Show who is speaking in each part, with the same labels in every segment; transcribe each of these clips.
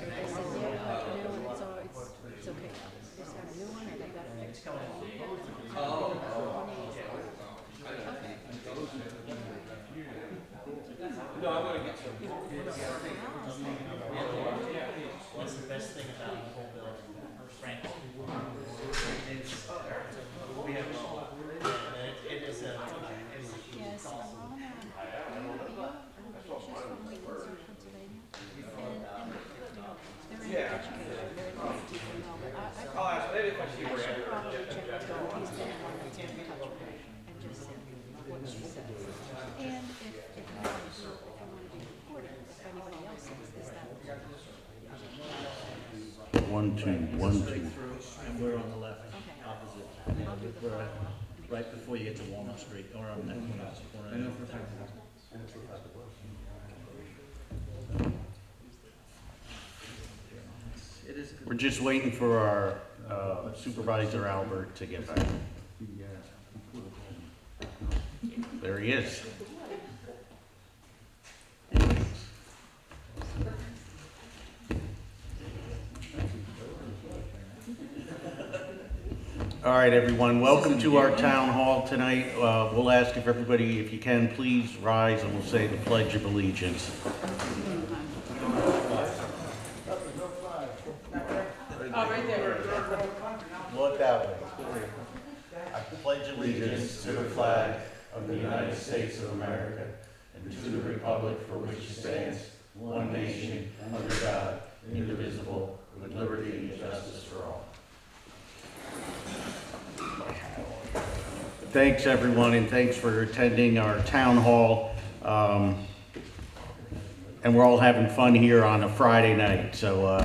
Speaker 1: said, yeah, it's okay. I just got a new one and I got it fixed.
Speaker 2: No, I'm gonna get some.
Speaker 3: What's the best thing about the whole building? Frank. We have all. It is a.
Speaker 1: Yes, Alana, she's from Lincoln, Pennsylvania, and they're in education, they're going to know, but
Speaker 2: I'll ask, maybe if I see
Speaker 1: I
Speaker 2: where
Speaker 1: should probably check with her, he's been the one that's been in touch with her, and just see what she says. And if you want to be recorded, if anybody else says, is that?
Speaker 4: 1, 2, 1, 2.
Speaker 3: And we're on the left,
Speaker 1: Okay.
Speaker 3: opposite.
Speaker 1: I'll do the
Speaker 3: We're
Speaker 1: follow-up.
Speaker 3: right before you get to Walnut Street, or on that corner. It is.
Speaker 4: We're just waiting for our Supervisor Albert to get back. There he is. All right, everyone, welcome to our town hall tonight. We'll ask if everybody, if you can, please rise and we'll say the Pledge of Allegiance. Look that way. I pledge allegiance to the flag of the United States of America and to the republic for which it stands, one nation, under God, indivisible, with liberty and justice for all. Thanks, everyone, and thanks for attending our town hall. And we're all having fun here on a Friday night, so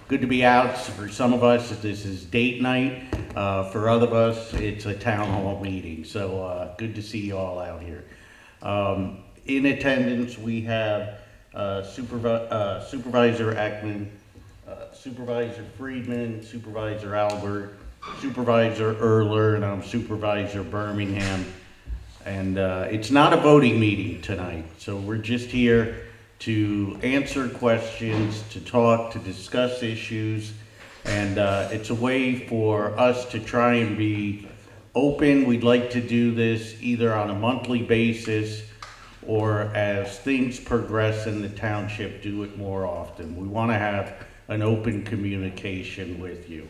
Speaker 4: good to be out. For some of us, this is date night. For other of us, it's a town hall meeting, so good to see you all out here. In attendance, we have Supervisor Ekman, Supervisor Friedman, Supervisor Albert, Supervisor Erler, and I'm Supervisor Birmingham. And it's not a voting meeting tonight, so we're just here to answer questions, to talk, to discuss issues, and it's a way for us to try and be open. We'd like to do this either on a monthly basis or as things progress in the township, do it more often. We want to have an open communication with you.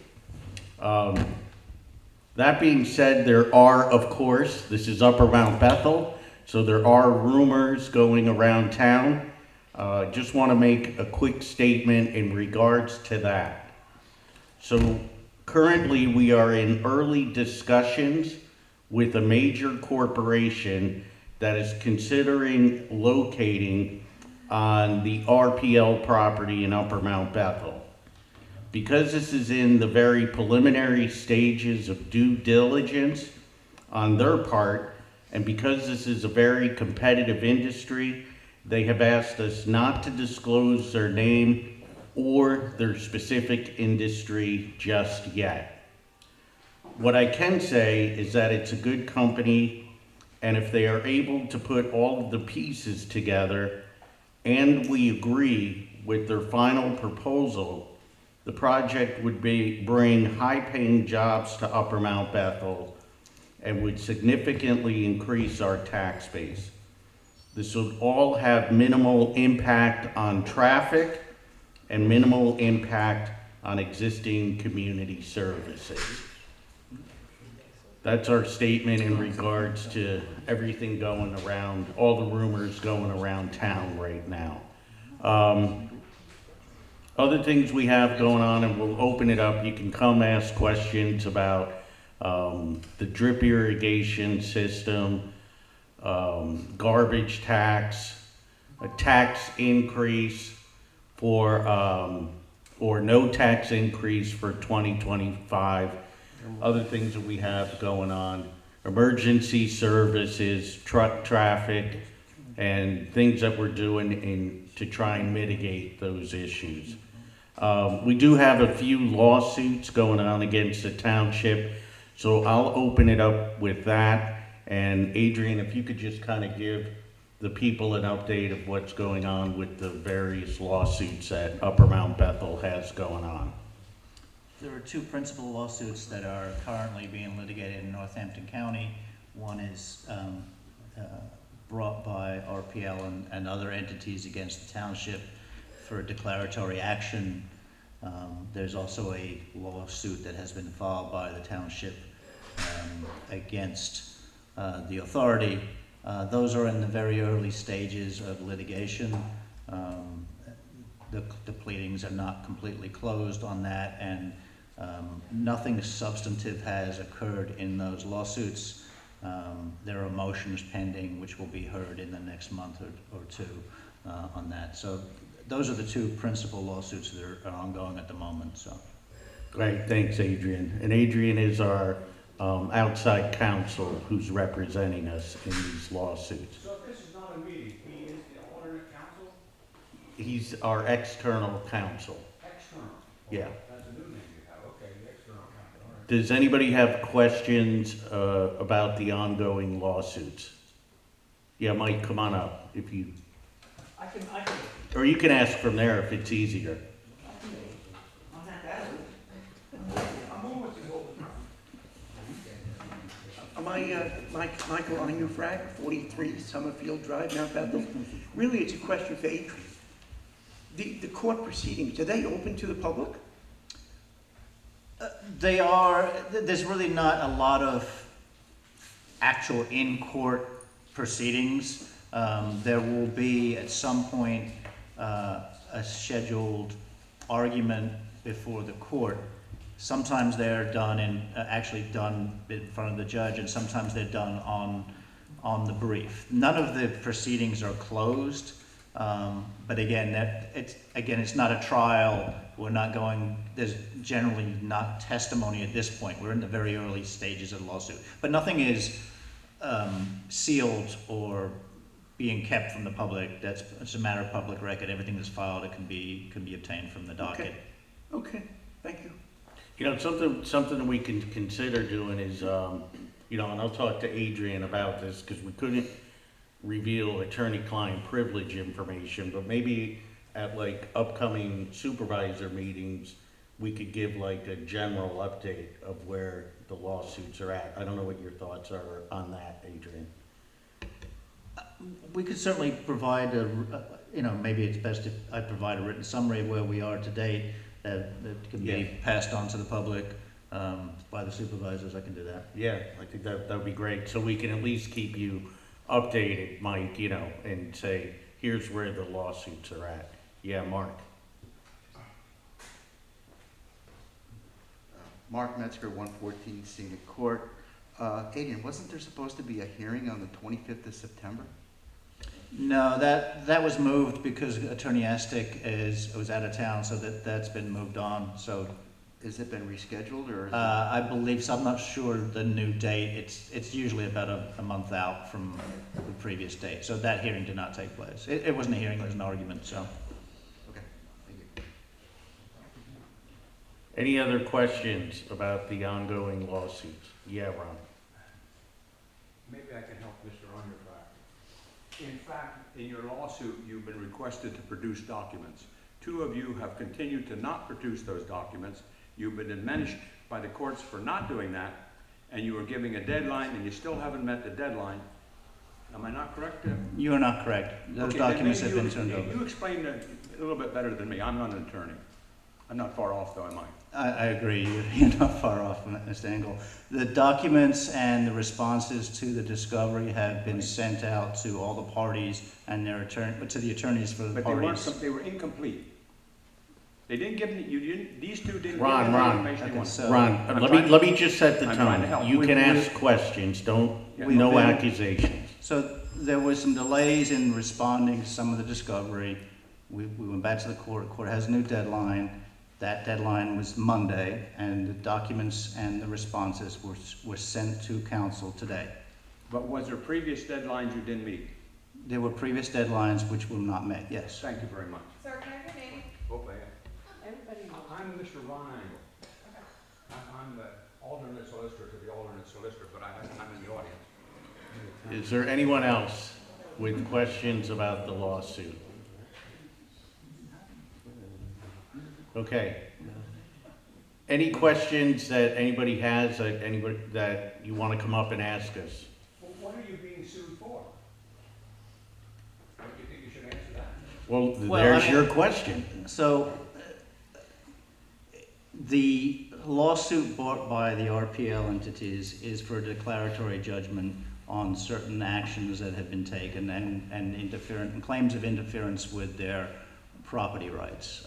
Speaker 4: That being said, there are, of course, this is Upper Mount Bethel, so there are rumors going around town. Just want to make a quick statement in regards to that. So currently we are in early discussions with a major corporation that is considering locating on the RPL property in Upper Mount Bethel. Because this is in the very preliminary stages of due diligence on their part, and because this is a very competitive industry, they have asked us not to disclose their name or their specific industry just yet. What I can say is that it's a good company, and if they are able to put all of the pieces together and we agree with their final proposal, the project would bring high-paying jobs to Upper Mount Bethel and would significantly increase our tax base. This would all have minimal impact on traffic and minimal impact on existing community services. That's our statement in regards to everything going around, all the rumors going around town right now. Other things we have going on, and we'll open it up, you can come ask questions about the drip irrigation system, garbage tax, a tax increase for, or no tax increase for 2025, other things that we have going on, emergency services, truck traffic, and things that we're doing to try and mitigate those issues. We do have a few lawsuits going on against the township, so I'll open it up with that. And Adrian, if you could just kind of give the people an update of what's going on with the various lawsuits that Upper Mount Bethel has going on.
Speaker 3: There are two principal lawsuits that are currently being litigated in Northampton County. One is brought by RPL and other entities against the township for declaratory action. There's also a lawsuit that has been filed by the township against the authority. Those are in the very early stages of litigation. The pleadings are not completely closed on that, and nothing substantive has occurred in those lawsuits. There are motions pending which will be heard in the next month or two on that. So those are the two principal lawsuits that are ongoing at the moment. So.
Speaker 4: Great, thanks, Adrian. And Adrian is our outside counsel who's representing us in these lawsuits.
Speaker 5: So if this is not a meeting, he is the alternate counsel?
Speaker 4: He's our external counsel.
Speaker 5: External?
Speaker 4: Yeah.
Speaker 5: That's a new name you have, okay, the external counsel, all right.
Speaker 4: Does anybody have questions about the ongoing lawsuits? Yeah, Mike, come on up if you,
Speaker 5: I can,
Speaker 4: or you can ask from there if it's easier.
Speaker 5: I'm not that old. I'm almost as old as
Speaker 6: Michael Einufrag, 43 Summerfield Drive, Mount Bethel. Really, it's a question for Adrian. The court proceedings, are they open to the public?
Speaker 3: They are. There's really not a lot of actual in-court proceedings. There will be at some point a scheduled argument before the court. Sometimes they're done actually done in front of the judge, and sometimes they're done on the brief. None of the proceedings are closed, but again, it's not a trial. We're not going. There's generally not testimony at this point. We're in the very early stages of the lawsuit, but nothing is sealed or being kept from the public. It's a matter of public record. Everything that's filed, it can be obtained from the docket.
Speaker 6: Okay, thank you.
Speaker 4: You know, something that we can consider doing is, you know, and I'll talk to Adrian about this because we couldn't reveal attorney-client privilege information, but maybe at like upcoming supervisor meetings, we could give like a general update of where the lawsuits are at. I don't know what your thoughts are on that, Adrian.
Speaker 3: We could certainly provide maybe it's best if I provide a written summary of where we are today that can be passed on to the public by the supervisors. I can do that.
Speaker 4: Yeah, I think that would be great. So we can at least keep you updated, Mike, you know, and say, here's where the lawsuits are at. Yeah, Mark.
Speaker 7: Mark Metzger, 114 Scenic Court. Adrian, wasn't there supposed to be a hearing on the 25th of September?
Speaker 3: No, that was moved because Attorney Astic was out of town, so that's been moved on. So,
Speaker 7: Has it been rescheduled or?
Speaker 3: I believe so. I'm not sure the new date. It's usually about a month out from the previous date. So that hearing did not take place. It wasn't a hearing; it was an argument. So.
Speaker 7: Okay, thank you.
Speaker 4: Any other questions about the ongoing lawsuits? Yeah, Ron.
Speaker 5: Maybe I can help Mr. Underback. In fact, in your lawsuit, you've been requested to produce documents. Two of you have continued to not produce those documents. You've been admonished by the courts for not doing that, and you were giving a deadline, and you still haven't met the deadline. Am I not correct?
Speaker 3: You are not correct. Those
Speaker 5: Okay,
Speaker 3: documents
Speaker 5: then
Speaker 3: have
Speaker 5: maybe
Speaker 3: been turned over.
Speaker 5: You explained it a little bit better than me. I'm not an attorney. I'm not far off, though, am I?
Speaker 3: I agree. You're not far off from Mr. Engel. The documents and the responses to the discovery have been sent out to all the parties and their to the attorneys for the
Speaker 5: But
Speaker 3: parties.
Speaker 5: they were incomplete. They didn't give me, these two didn't
Speaker 4: Ron,
Speaker 5: give me the
Speaker 4: Ron,
Speaker 5: information you wanted.
Speaker 3: so-
Speaker 4: Ron,
Speaker 5: I'm
Speaker 4: let me just set the
Speaker 5: I'm trying to help.
Speaker 4: tone. You
Speaker 3: We-
Speaker 4: can
Speaker 3: we-
Speaker 4: ask questions, don't,
Speaker 5: Yeah.
Speaker 4: no
Speaker 3: We've been-
Speaker 4: accusations.
Speaker 3: So there was some delays in responding to some of the discovery. We went back to the court. Court has a new deadline. That deadline was Monday, and the documents and the responses were sent to council today.
Speaker 5: But was there previous deadlines you didn't meet?
Speaker 3: There were previous deadlines which were not met, yes.
Speaker 5: Thank you very much.
Speaker 8: Sir, can I have your name?
Speaker 5: Hope I
Speaker 8: Everybody knows.
Speaker 5: I'm Mr. Ron Angle. I'm the alternate solicitor to the alternate solicitor, but I'm in the audience.
Speaker 4: Is there anyone else? with questions about the lawsuit? Okay. Any questions that anybody has, anybody that you want to come up and ask us?
Speaker 5: Well, what are you being sued for? Don't you think you should answer that?
Speaker 4: Well,
Speaker 3: Well,
Speaker 4: there's
Speaker 3: I mean-
Speaker 4: your question.
Speaker 3: So, the lawsuit brought by the RPL entities is for a declaratory judgment on certain actions that have been taken and claims of interference with their property rights.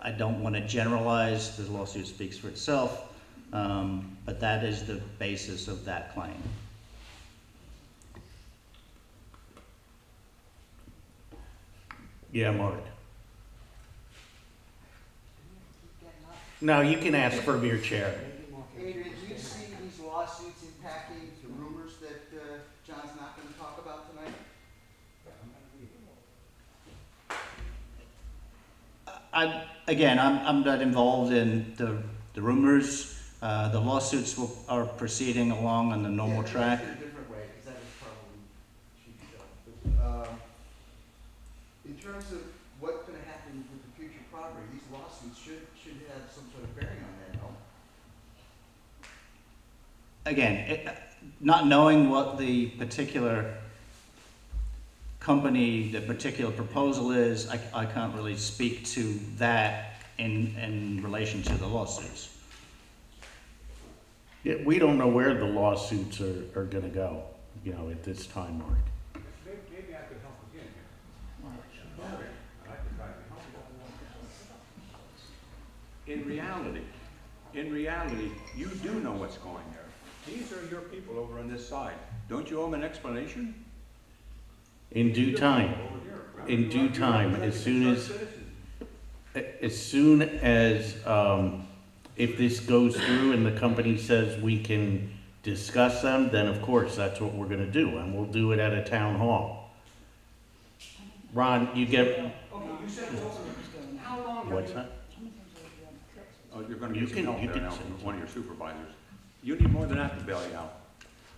Speaker 3: I don't want to generalize, the lawsuit speaks for itself, but that is the basis of that claim.
Speaker 4: Yeah, Mark. No, you can ask from your chair.
Speaker 7: Adrian, do you see these lawsuits impacting the rumors that John's not going to talk about tonight?
Speaker 3: I'm not involved in the rumors. The lawsuits are proceeding along on the normal track.
Speaker 7: In a different way, because that is probably cheap stuff. But, in terms of what's going to happen with the future property, these lawsuits should have some sort of bearing on that, no?
Speaker 3: Again, not knowing what the particular company, the particular proposal is, I can't really speak to that in relation to the lawsuits.
Speaker 4: Yeah, we don't know where the lawsuits are gonna go, at this time, Mark.
Speaker 5: Maybe I could help again here. I'd like to try to help you. In reality, you do know what's going there. These are your people over on this side. Don't you owe them an explanation?
Speaker 4: In due time, in due time, as soon as, if this goes through and the company says we can discuss them, then of course, that's what we're gonna do, and we'll do it at a town hall. Ron, you get,
Speaker 5: Okay, you said it's over. How long have
Speaker 4: what's
Speaker 5: you?
Speaker 4: that?
Speaker 5: Oh, you're gonna
Speaker 4: You
Speaker 5: get some
Speaker 4: can-
Speaker 5: help
Speaker 4: you
Speaker 5: there
Speaker 4: can
Speaker 5: now
Speaker 4: say
Speaker 5: from
Speaker 4: so.
Speaker 5: one of your supervisors. You need more than that to bail you out.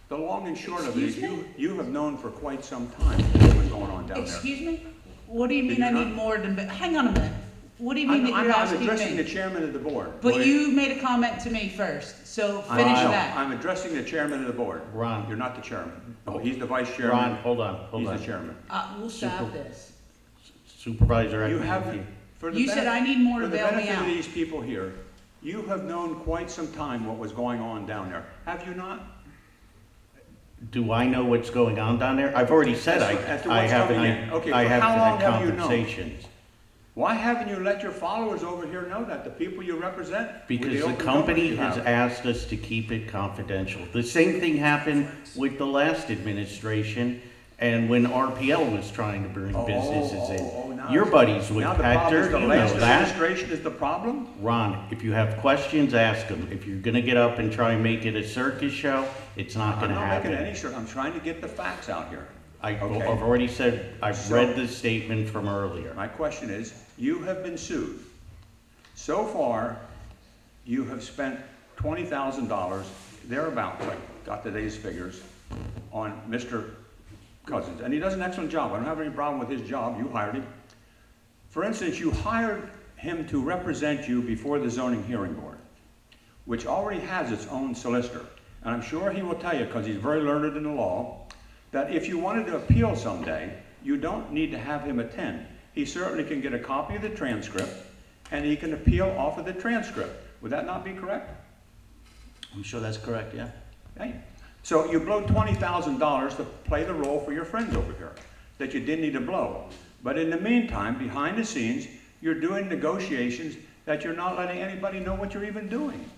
Speaker 5: The long and short of it is you have known for quite some time what was going on down there.
Speaker 9: Excuse me? What do you
Speaker 5: Did
Speaker 9: mean I
Speaker 5: you
Speaker 9: need
Speaker 5: not?
Speaker 9: more than, hang on a minute. What do you mean that you're
Speaker 5: I'm
Speaker 9: asking
Speaker 5: addressing the
Speaker 9: me?
Speaker 5: chairman of the board.
Speaker 9: But you made a comment to me first, so
Speaker 5: I
Speaker 9: finish
Speaker 5: know.
Speaker 9: that.
Speaker 5: I'm addressing the chairman of the board.
Speaker 4: Ron.
Speaker 5: You're not the chairman. No, he's the vice chairman.
Speaker 4: Ron, hold on.
Speaker 5: He's the chairman.
Speaker 9: We'll stop this.
Speaker 4: Supervisor,
Speaker 5: You
Speaker 4: I
Speaker 5: have,
Speaker 4: think
Speaker 5: for the
Speaker 9: You said
Speaker 5: benefit-
Speaker 9: I need more to
Speaker 5: For the
Speaker 9: bail me
Speaker 5: benefit of
Speaker 9: out.
Speaker 5: these people here, you have known quite some time what was going on down there. Have you not?
Speaker 4: do I know what's going on down there? I've already said
Speaker 5: As to
Speaker 4: I
Speaker 5: what's
Speaker 4: haven't,
Speaker 5: coming in. Okay,
Speaker 4: I
Speaker 5: for
Speaker 4: haven't
Speaker 5: how long
Speaker 4: had
Speaker 5: have you known?
Speaker 4: conversations.
Speaker 5: Why haven't you let your followers over here know that, the people you represent? with
Speaker 4: Because the
Speaker 5: open
Speaker 4: company
Speaker 5: government you
Speaker 4: has
Speaker 5: have?
Speaker 4: asked us to keep it confidential. The same thing happened with the last administration and when RPL was trying to bring businesses in.
Speaker 5: now
Speaker 4: Your
Speaker 5: it's-
Speaker 4: buddies with
Speaker 5: now the problem
Speaker 4: Hector,
Speaker 5: is the
Speaker 4: you
Speaker 5: last
Speaker 4: know that.
Speaker 5: administration is the problem?
Speaker 4: Ron, if you have questions, ask them. If you're gonna get up and try and make it a circus show, it's not
Speaker 5: I'm
Speaker 4: gonna
Speaker 5: not making
Speaker 4: happen.
Speaker 5: any sure, I'm trying to get the facts out here.
Speaker 4: I've
Speaker 5: Okay.
Speaker 4: already said, I've
Speaker 5: So-
Speaker 4: read the statement from earlier.
Speaker 5: My question is, you have been sued. So far, you have spent $20,000, thereabouts, I got today's figures, on Mr. Cousins. And he does an excellent job. I don't have any problem with his job. You hired him. For instance, you hired him to represent you before the zoning hearing board, which already has its own solicitor. And I'm sure he will tell you, because he's very learned in the law, that if you wanted to appeal someday, you don't need to have him attend. He certainly can get a copy of the transcript, and he can appeal off of the transcript. Would that not be correct?
Speaker 3: I'm sure that's correct, yeah.
Speaker 5: Okay. So you blow $20,000 to play the role for your friends over here that you didn't need to blow. But in the meantime, behind the scenes, you're doing negotiations that you're not letting anybody know what you're even doing.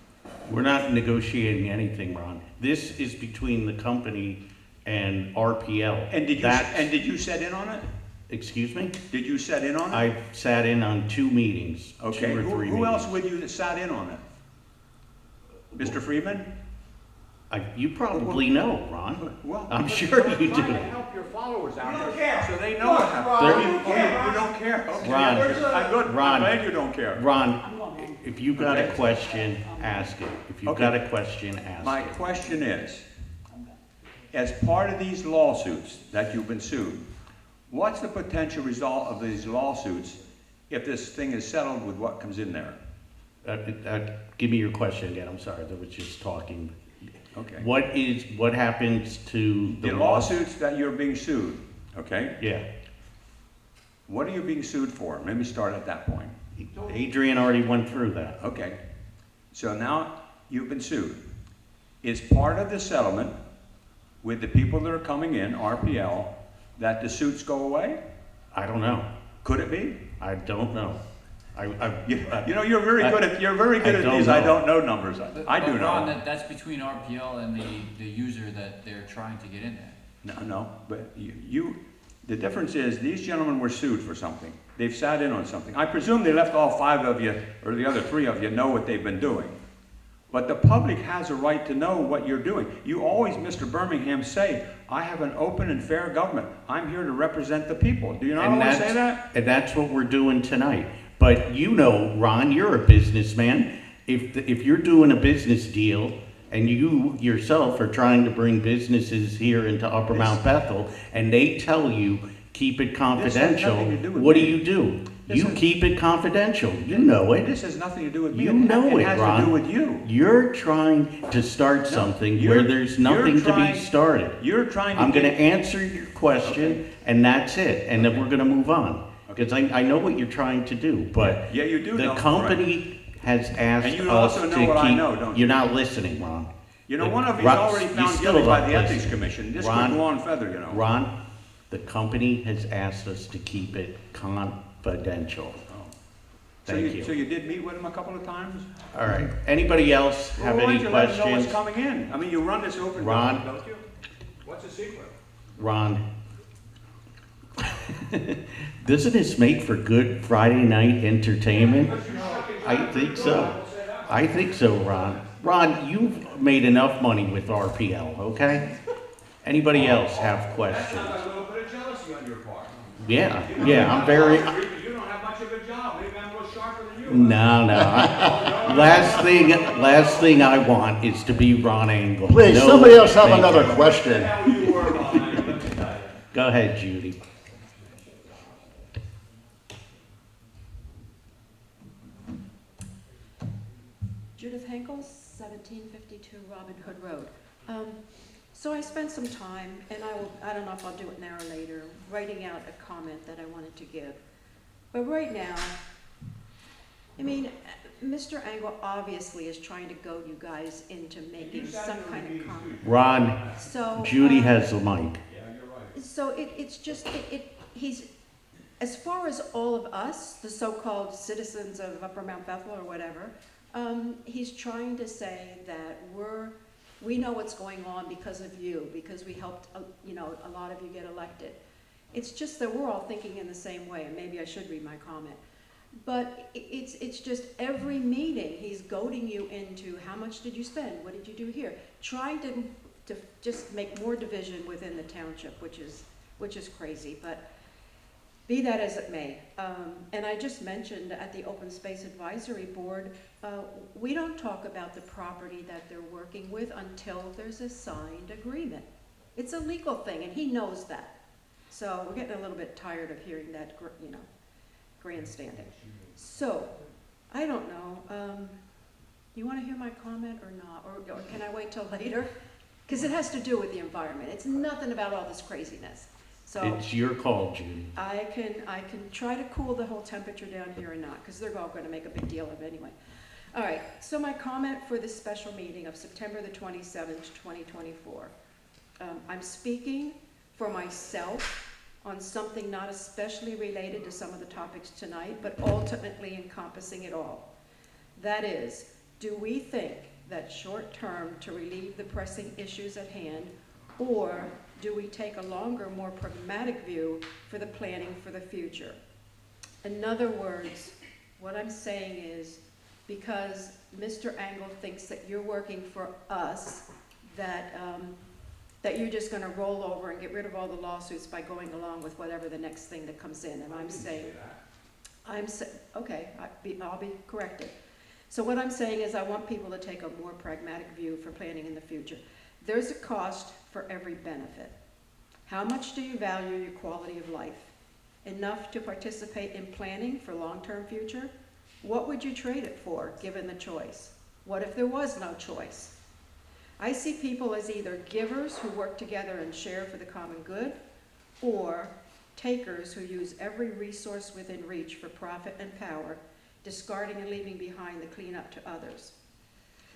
Speaker 4: We're not negotiating anything, Ron. This is between the company and RPL.
Speaker 5: And did you set in on it?
Speaker 4: Excuse me?
Speaker 5: Did you set in on it?
Speaker 4: I've sat in on 2 meetings,
Speaker 5: Okay.
Speaker 4: 2 or 3 meetings.
Speaker 5: Who else with you that sat in on it? Mr. Friedman?
Speaker 4: You probably know, Ron.
Speaker 5: Well,
Speaker 4: I'm sure you
Speaker 5: trying to
Speaker 4: do.
Speaker 5: help your followers out
Speaker 2: You don't
Speaker 5: here
Speaker 2: care.
Speaker 5: so they know what happened.
Speaker 2: Ron,
Speaker 4: There-
Speaker 2: you care,
Speaker 5: You don't care? Okay.
Speaker 4: Ron.
Speaker 5: I'm good.
Speaker 4: Ron.
Speaker 5: I'm glad you don't care.
Speaker 4: Ron, if you got a
Speaker 5: Okay.
Speaker 4: question, ask it. If you've
Speaker 5: Okay.
Speaker 4: got a question, ask
Speaker 5: My
Speaker 4: it.
Speaker 5: question is, as part of these lawsuits that you've been sued, what's the potential result of these lawsuits if this thing is settled with what comes in there?
Speaker 4: Give me your question again, I'm sorry, that was just talking.
Speaker 5: Okay.
Speaker 4: What happens to
Speaker 5: The lawsuits that you're being sued, okay?
Speaker 4: Yeah,
Speaker 5: What are you being sued for? Let me start at that point.
Speaker 4: Adrian already went through that.
Speaker 5: Okay. So now you've been sued. Is part of the settlement with the people that are coming in, RPL, that the suits go away?
Speaker 4: I don't know.
Speaker 5: Could it be?
Speaker 4: I don't know.
Speaker 5: You know, you're very good at these I don't know numbers. I do
Speaker 10: But Ron,
Speaker 5: know.
Speaker 10: that's between RPL and the user that they're trying to get in there.
Speaker 5: No, but the difference is these gentlemen were sued for something. They've sat in on something. I presume they left all 5 of you, or the other 3 of you, know what they've been doing. But the public has a right to know what you're doing. You always, Mr. Birmingham, say, I have an open and fair government. I'm here to represent the people. Do you not always say that?
Speaker 4: And that's what we're doing tonight. But you know, Ron, you're a businessman. If you're doing a business deal and you yourself are trying to bring businesses here into Upper Mount Bethel and they tell you, keep it confidential,
Speaker 5: nothing to do with
Speaker 4: what do
Speaker 5: me.
Speaker 4: you do?
Speaker 5: This
Speaker 4: You
Speaker 5: has-
Speaker 4: keep it confidential. You know it.
Speaker 5: This has nothing to do with me.
Speaker 4: You know
Speaker 5: It
Speaker 4: it,
Speaker 5: has
Speaker 4: Ron.
Speaker 5: to do with you.
Speaker 4: You're trying to start something where there's nothing to be started.
Speaker 5: You're trying to
Speaker 4: I'm gonna
Speaker 5: get-
Speaker 4: answer your question, and that's it, and then we're gonna move on. Because I know what you're trying to do, but
Speaker 5: Yeah, you do know,
Speaker 4: the
Speaker 5: right.
Speaker 4: company has asked
Speaker 5: And you
Speaker 4: us
Speaker 5: also
Speaker 4: to
Speaker 5: know what I
Speaker 4: keep.
Speaker 5: know, don't you?
Speaker 4: You're not listening, Ron.
Speaker 5: You know,
Speaker 4: The-
Speaker 5: one of you's
Speaker 4: Ron,
Speaker 5: already
Speaker 4: you
Speaker 5: found
Speaker 4: still
Speaker 5: guilty by
Speaker 4: don't
Speaker 5: the Ethics
Speaker 4: listen.
Speaker 5: Commission. This
Speaker 4: Ron-
Speaker 5: could go on further, you know.
Speaker 4: Ron, the company has asked us to keep it confidential.
Speaker 5: So
Speaker 4: Thank
Speaker 5: So
Speaker 4: you.
Speaker 5: you did meet with him a couple of times?
Speaker 4: All right, anybody else have
Speaker 5: Well, why
Speaker 4: any
Speaker 5: don't you let him know what's
Speaker 4: questions?
Speaker 5: coming in? I mean, you run this open
Speaker 4: Ron?
Speaker 5: government, don't you? What's the secret?
Speaker 4: Ron, doesn't this make for good Friday night entertainment? I think so. I think so, Ron. Ron, you've made enough money with RPL, okay? Anybody else have questions?
Speaker 5: That's a little bit of jealousy on your part.
Speaker 4: Yeah, I'm very,
Speaker 5: You don't have much of a job. Maybe I'm a little sharper than you.
Speaker 4: no. Last thing I want is to be Ron Angle.
Speaker 11: Please,
Speaker 4: No,
Speaker 11: somebody else have
Speaker 4: thank
Speaker 11: another
Speaker 4: you.
Speaker 11: question.
Speaker 5: Hell you were behind, let me tell you.
Speaker 4: Go ahead, Judy.
Speaker 1: Judith Henkel, 1752 Robin Hood Road. So I spent some time, and I don't know if I'll do it now or later, writing out a comment that I wanted to give. But right now, I mean, Mr. Angle obviously is trying to goad you guys into making some kind of comment.
Speaker 4: Ron,
Speaker 1: So
Speaker 4: Judy has the mic.
Speaker 1: So it's just he's, as far as all of us, the so-called citizens of Upper Mount Bethel or whatever, he's trying to say that we know what's going on because of you, because we helped, a lot of you get elected. It's just that we're all thinking in the same way, and maybe I should read my comment. But it's just every meeting, he's goading you into how much did you spend, what did you do here, trying to just make more division within the township, which is crazy. But be that as it may, and I just mentioned at the Open Space Advisory Board, we don't talk about the property that they're working with until there's a signed agreement. It's a legal thing, and he knows that. So we're getting a little bit tired of hearing that, grandstanding. So, I don't know, you wanna hear my comment or not, or can I wait till later? Because it has to do with the environment. It's nothing about all this craziness. So
Speaker 4: It's your call, Judy.
Speaker 1: I can try to cool the whole temperature down here or not, because they're all gonna make a big deal of it anyway. All right, so my comment for this special meeting of September the 27th, 2024. I'm speaking for myself on something not especially related to some of the topics tonight, but ultimately encompassing it all. That is, do we think that short term to relieve the pressing issues at hand, or do we take a longer, more pragmatic view for the planning for the future? In other words, what I'm saying is, because Mr. Angle thinks that you're working for us, that you're just gonna roll over and get rid of all the lawsuits by going along with whatever the next thing that comes in, and I'm saying, okay, I'll be corrected. So what I'm saying is I want people to take a more pragmatic view for planning in the future. There's a cost for every benefit. How much do you value your quality of life? Enough to participate in planning for long-term future? What would you trade it for, given the choice? What if there was no choice? I see people as either givers who work together and share for the common good, or takers who use every resource within reach for profit and power, discarding and leaving behind the cleanup to others.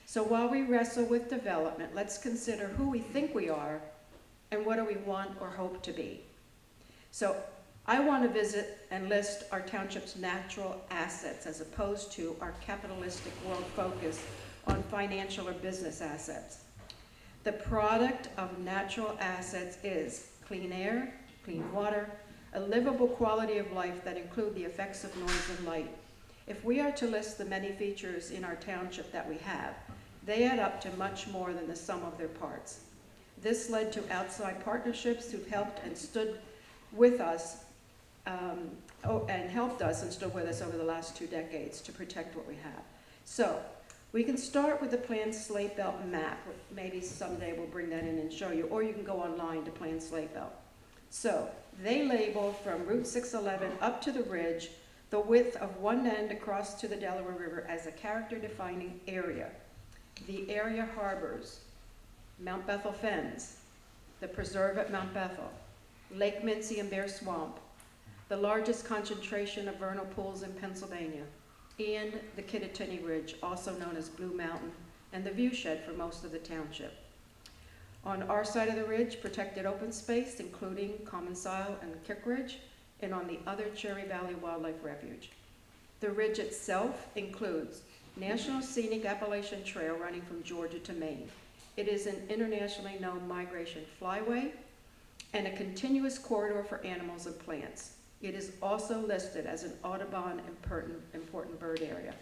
Speaker 1: So while we wrestle with development, let's consider who we think we are and what do we want or hope to be. So I want to visit and list our township's natural assets as opposed to our capitalistic world focus on financial or business assets. The product of natural assets is clean air, clean water, a livable quality of life that include the effects of noise and light. If we are to list the many features in our township that we have, they add up to much more than the sum of their parts. This led to outside partnerships who've helped and stood with us, and helped us and stood with us over the last 2 decades to protect what we have. So we can start with the Plan Slate Belt map. Maybe someday we'll bring that in and show you, or you can go online to Plan Slate Belt. So they label from Route 611 up to the ridge the width of one end across to the Delaware River as a character-defining area. The area harbors Mount Bethel Fens, the preserve at Mount Bethel, Lake Mincy and Bear Swamp, the largest concentration of vernal pools in Pennsylvania, and the Kittatinny Ridge, also known as Blue Mountain, and the viewshed for most of the township. On our side of the ridge, protected open space, including Common Sile and Kick Ridge, and on the other Cherry Valley Wildlife Refuge. The ridge itself includes National Scenic Appalachian Trail running from Georgia to Maine. It is an internationally known migration flyway and a continuous corridor for animals and plants. It is also listed as an Audubon important bird area.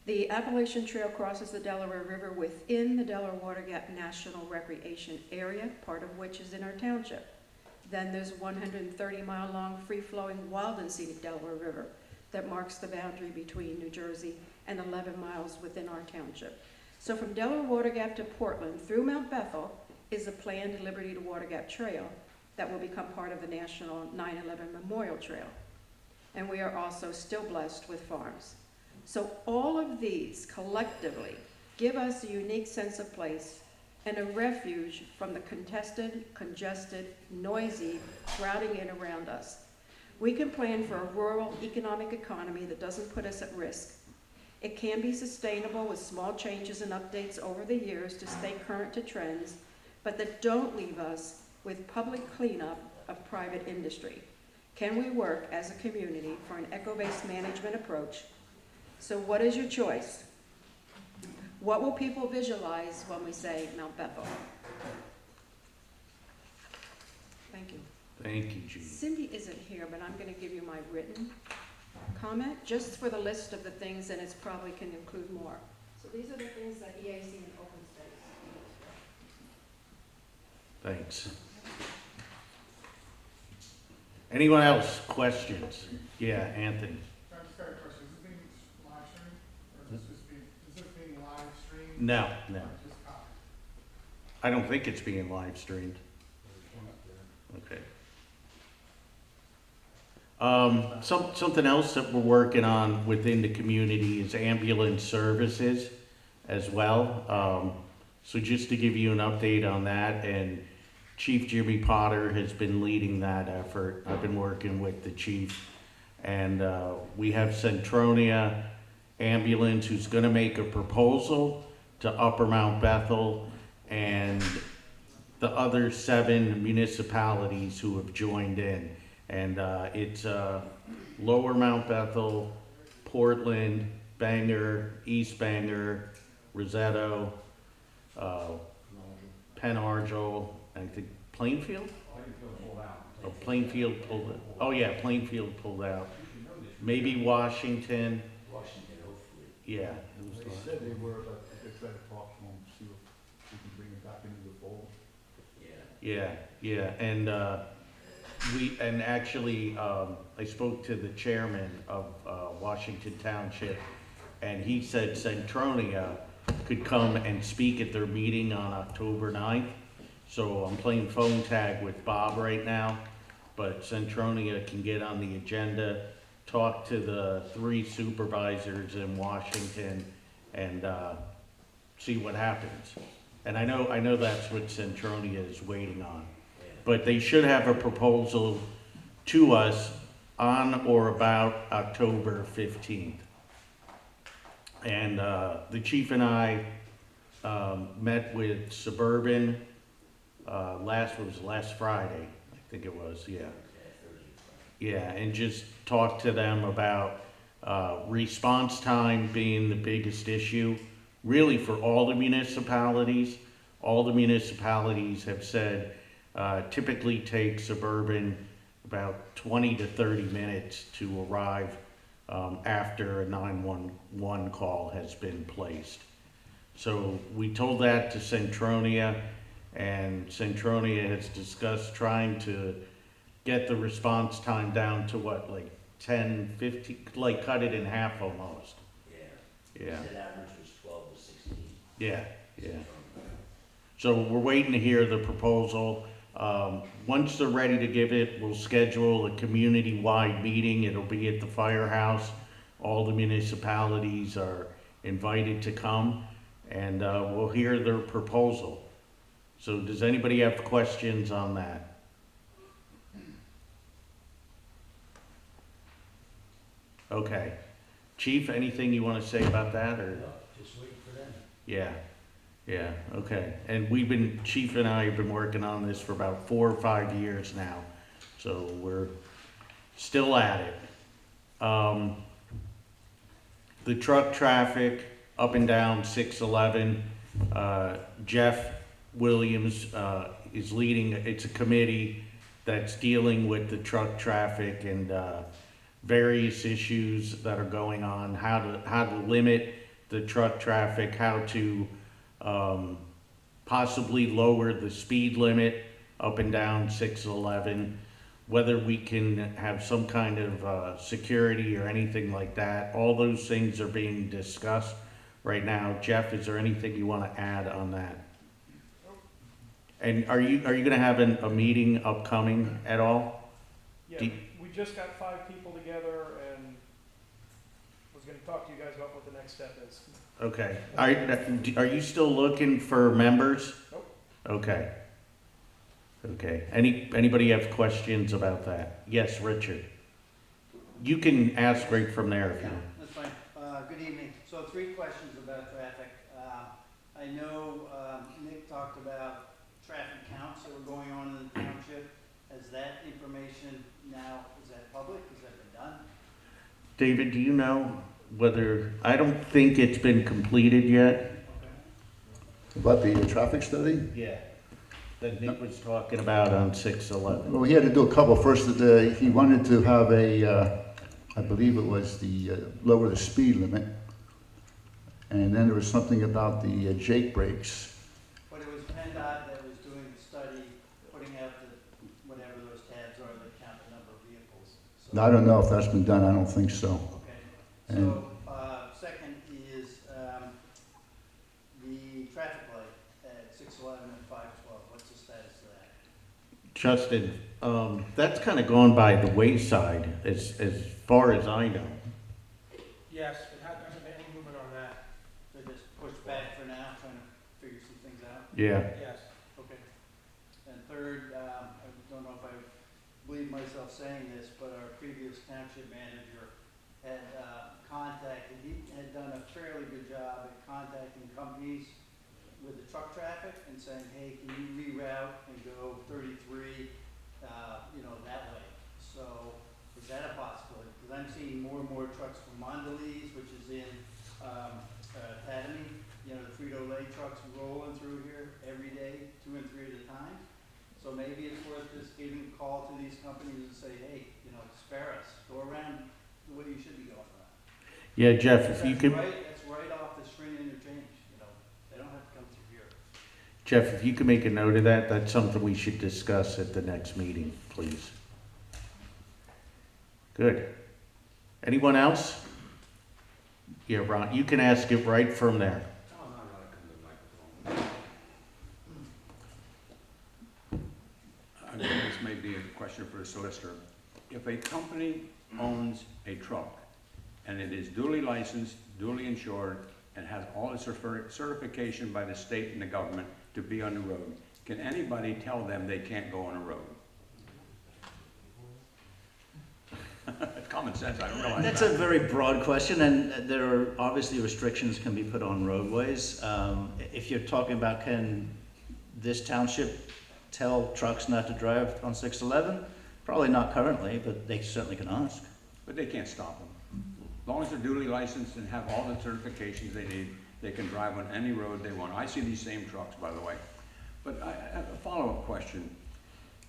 Speaker 1: The Appalachian Trail crosses the Delaware River within the Delaware Water Gap National Recreation Area, part of which is in our township. Then there's 130-mile-long free-flowing wild and scenic Delaware River that marks the boundary between New Jersey and 11 miles within our township. So from Delaware Water Gap to Portland through Mount Bethel is a planned Liberty to Water Gap Trail that will become part of the National 9/11 Memorial Trail. And we are also still blessed with farms. So all of these collectively give us a unique sense of place and a refuge from the contested, congested, noisy crowding in around us. We can plan for a rural economic economy that doesn't put us at risk. It can be sustainable with small changes and updates over the years to stay current to trends, but that don't leave us with public cleanup of private industry. Can we work as a community for an eco-based management approach? So what is your choice? What will people visualize when we say Mount Bethel? Thank you.
Speaker 4: Thank you, Jean.
Speaker 1: Cindy isn't here, but I'm going to give you my written comment, just for the list of the things, and it's probably can include more. So these are the things that EAC and open space.
Speaker 4: Thanks. Anyone else? Questions? Yeah, Anthony.
Speaker 11: Can I just got a question? Is this being live streamed? Or is this being live streamed?
Speaker 4: No, no.
Speaker 11: Or just copy?
Speaker 4: I don't think it's being live streamed. Okay. Something else that we're working on within the community is ambulance services as well. So just to give you an update on that, and Chief Jimmy Potter has been leading that effort. I've been working with the chief, and we have Centronia Ambulance who's gonna make a proposal to Upper Mount Bethel and the other 7 municipalities who have joined in. And it's Lower Mount Bethel, Portland, Bangor, East Bangor, Rosetto, Penn Argyl, I think Plainfield? Oh, Plainfield pulled it. Oh yeah, Plainfield pulled out. Maybe Washington. Yeah.
Speaker 11: They said they were, but they're trying to talk to them, see if we can bring them back into the fold.
Speaker 4: Yeah, and actually, I spoke to the chairman of Washington Township, and he said Centronia could come and speak at their meeting on October 9th. So I'm playing phone tag with Bob right now, but Centronia can get on the agenda, talk to the 3 supervisors in Washington, and see what happens. And I know that's what Centronia is waiting on. But they should have a proposal to us on or about October 15th. And the chief and I met with Suburban last Friday, I think it was, yeah. Yeah, and just talked to them about response time being the biggest issue, really for all the municipalities. All the municipalities have said typically takes Suburban about 20 to 30 minutes to arrive after a 911 call has been placed. So we told that to Centronia, and Centronia has discussed trying to get the response time down to what, like 10, 15, like cut it in half almost.
Speaker 12: Yeah.
Speaker 4: Yeah.
Speaker 12: Said average was 12 to 16.
Speaker 4: Yeah, yeah. So we're waiting to hear the proposal. Once they're ready to give it, we'll schedule a community-wide meeting. It'll be at the firehouse. All the municipalities are invited to come, and we'll hear their proposal. So does anybody have questions on that? Okay. Chief, anything you want to say about that, or?
Speaker 12: No, just waiting for them.
Speaker 4: Yeah, yeah, okay. And Chief and I have been working on this for about 4 or 5 years now, so we're still at it. The truck traffic up and down 611, Jeff Williams is leading, it's a committee that's dealing with the truck traffic and various issues that are going on, how to limit the truck traffic, how to possibly lower the speed limit up and down 611, whether we can have some kind of security or anything like that. All those things are being discussed right now. Jeff, is there anything you want to add on that? And are you going to have a meeting upcoming at all?
Speaker 11: Yeah, we just got 5 people together and was gonna talk to you guys about what the next step is.
Speaker 4: Okay. Are you still looking for members?
Speaker 11: Nope.
Speaker 4: Okay. Okay. Anybody have questions about that? Yes, Richard. You can ask right from there if you.
Speaker 3: That's fine. Good evening. So 3 questions about traffic. I know Nick talked about traffic counts that were going on in the township. Has that information now, is that public? Has that been done?
Speaker 4: David, do you know whether, I don't think it's been completed yet.
Speaker 13: About the traffic study?
Speaker 4: Yeah. That Nick was talking about on 611.
Speaker 13: Well, he had to do a couple. First, he wanted to have I believe it was lower the speed limit. And then there was something about the Jake brakes.
Speaker 3: But it was PennDOT that was doing the study, putting out whatever those tabs are that count the number of vehicles. So,
Speaker 13: Now, I don't know if that's been done. I don't think so.
Speaker 3: okay.
Speaker 13: And-
Speaker 3: So, second is the traffic light at 611 and 512. What's the status of that?
Speaker 4: Justin, that's kind of gone by the wayside as far as I know.
Speaker 2: Yes, it hasn't been any movement on that.
Speaker 3: They just pushed back for now, trying to figure some things out?
Speaker 4: Yeah.
Speaker 2: Yes.
Speaker 3: Okay. And third, I don't know if I believe myself saying this, but our previous township manager had he had done a fairly good job at contacting companies with the truck traffic and saying, hey, can you reroute and go 33, that way? So is that a possibility? Because I'm seeing more and more trucks from Mondelez, which is in Academy, the Frito-Lay trucks rolling through here every day, 2 and 3 at a time. So maybe it's worth just giving a call to these companies and say, hey, spare us, go around the way you should be going around.
Speaker 4: Yeah, Jeff, if you could.
Speaker 3: That's right off the Spring Interchange, they don't have to come through here.
Speaker 4: Jeff, if you could make a note of that, that's something we should discuss at the next meeting, please. Good. Anyone else? Yeah, Ron, you can ask it right from there.
Speaker 5: No, not really. question for the solicitor. If a company owns a truck and it is duly licensed, duly insured, and has all its certification by the state and the government to be on the road, can anybody tell them they can't go on a road? It's common sense, I don't realize
Speaker 3: That's
Speaker 5: that.
Speaker 3: a very broad question, and there are obviously restrictions can be put on roadways. If you're talking about can this township tell trucks not to drive on 611, probably not currently, but they certainly can ask.
Speaker 5: But they can't stop them. As long as they're duly licensed and have all the certifications they need, they can drive on any road they want. I see these same trucks, by the way. But I have a follow-up question.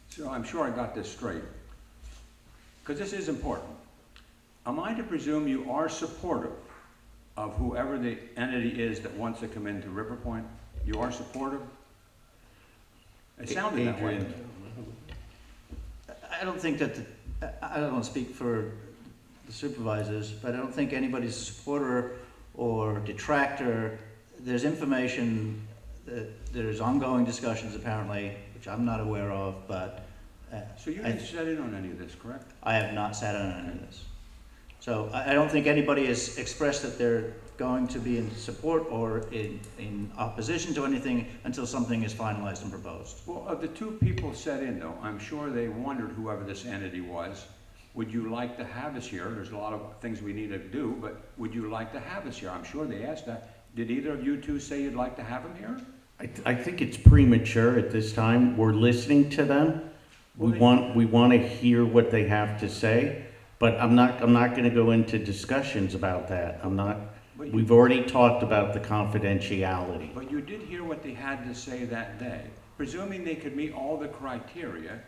Speaker 5: So I'm sure I got this straight, because this is important. Am I to presume you are supportive of whoever the entity is that wants to come into River Point? You are supportive? It sounded that way.
Speaker 4: Adrian.
Speaker 3: I don't think that, I don't want to speak for the supervisors, but I don't think anybody's a supporter or detractor. There's information, there's ongoing discussions apparently, which I'm not aware of, but
Speaker 5: So you didn't set in on any of this, correct?
Speaker 3: I have not sat on any of this. So I don't think anybody has expressed that they're going to be in support or in opposition to anything until something is finalized and proposed.
Speaker 5: Well, of the two people set in though, I'm sure they wondered whoever this entity was, would you like to have us here? There's a lot of things we need to do, but would you like to have us here? I'm sure they asked that. Did either of you two say you'd like to have them here?
Speaker 4: I think it's premature at this time. We're listening to them. We want to hear what they have to say, but I'm not going to go into discussions about that. We've already talked about the confidentiality.
Speaker 5: But you did hear what they had to say that day. Presuming they could meet all the criteria,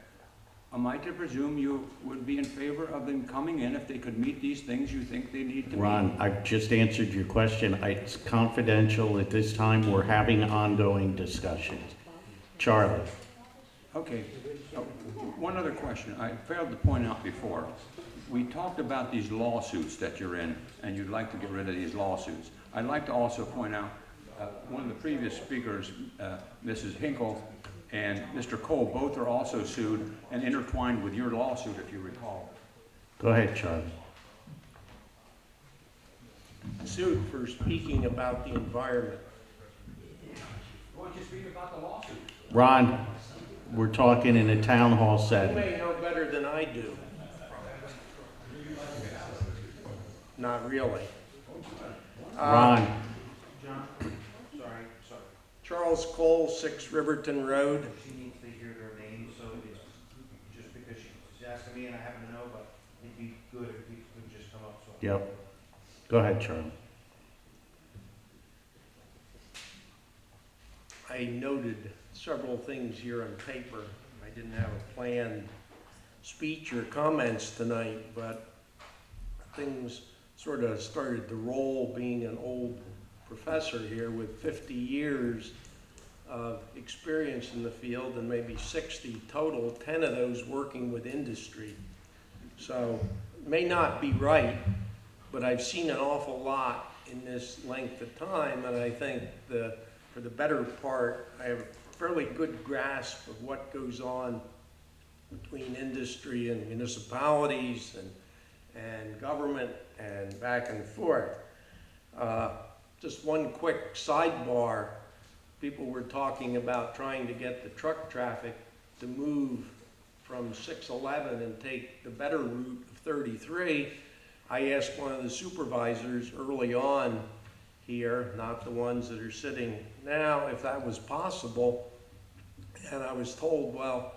Speaker 5: am I to presume you would be in favor of them coming in if they could meet these things you think they need to meet?
Speaker 4: Ron, I've just answered your question. It's confidential at this time. We're having ongoing discussions. Charlie.
Speaker 5: Okay. One other question. I failed to point out before. We talked about these lawsuits that you're in, and you'd like to get rid of these lawsuits. I'd like to also point out, one of the previous speakers, Mrs. Hinkle and Mr. Cole, both are also sued and intertwined with your lawsuit, if you recall.
Speaker 4: Go ahead, Charlie.
Speaker 14: Sued for speaking about the environment.
Speaker 5: Why don't you speak about the lawsuit?
Speaker 4: Ron, we're talking in a town hall
Speaker 14: You
Speaker 4: setting.
Speaker 14: may know better than I do. Not really.
Speaker 4: Ron,
Speaker 14: Sorry. Charles Cole, 6 Riverton Road.
Speaker 3: She needs to hear their name, so it's just because she's asking me and I happen to know, but it'd be good if people could just come up.
Speaker 4: yep. Go ahead, Charlie.
Speaker 14: I noted several things here on paper. I didn't have a planned speech or comments tonight, but things sort of started to roll, being an old professor here with 50 years of experience in the field and maybe 60 total, 10 of those working with industry. So it may not be right, but I've seen an awful lot in this length of time, and I think for the better part, I have a fairly good grasp of what goes on between industry and municipalities and government and back and forth. Just one quick sidebar. People were talking about trying to get the truck traffic to move from 611 and take the better route of 33. I asked one of the supervisors early on here, not the ones that are sitting now, if that was possible. And I was told, well,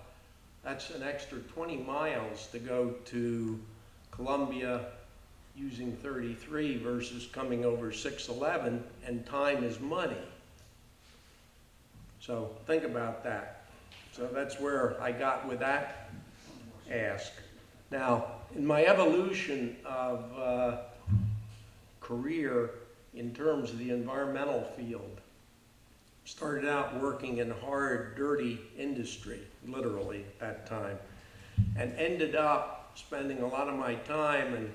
Speaker 14: that's an extra 20 miles to go to Columbia using 33 versus coming over 611, and time is money. So think about that. So that's where I got with that ask. Now, in my evolution of career in terms of the environmental field, started out working in hard, dirty industry, literally at that time, and ended up spending a lot of my time and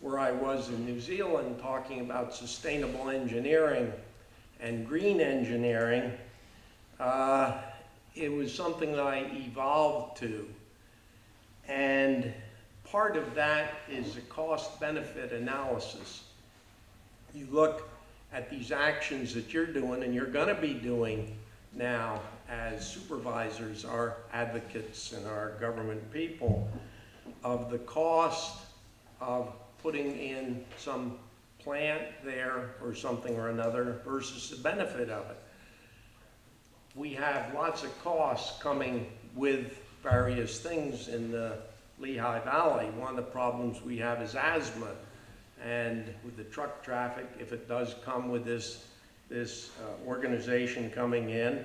Speaker 14: where I was in New Zealand talking about sustainable engineering and green engineering. It was something that I evolved to. And part of that is a cost-benefit analysis. You look at these actions that you're doing and you're gonna be doing now as supervisors, our advocates and our government people, of the cost of putting in some plant there or something or another versus the benefit of it. We have lots of costs coming with various things in the Lehigh Valley. One of the problems we have is asthma. And with the truck traffic, if it does come with this organization coming in,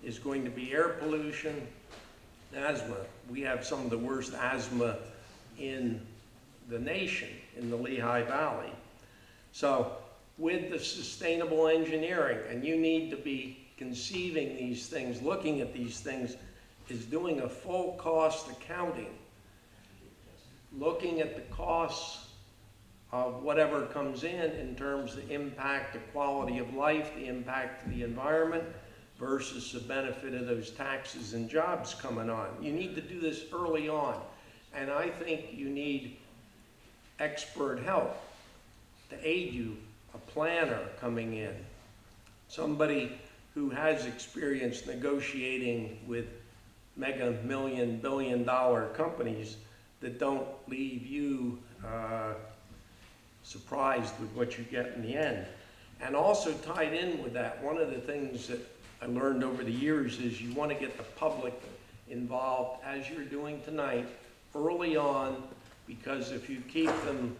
Speaker 14: is going to be air pollution, asthma. We have some of the worst asthma in the nation, in the Lehigh Valley. So with the sustainable engineering, and you need to be conceiving these things, looking at these things, is doing a full cost accounting, looking at the costs of whatever comes in terms of the impact, the quality of life, the impact to the environment, versus the benefit of those taxes and jobs coming on. You need to do this early on. And I think you need expert help to aid you, a planner coming in, somebody who has experience negotiating with mega million, billion-dollar companies that don't leave you surprised with what you get in the end. And also tied in with that, one of the things that I learned over the years is you want to get the public involved, as you're doing tonight, early on, because if you keep them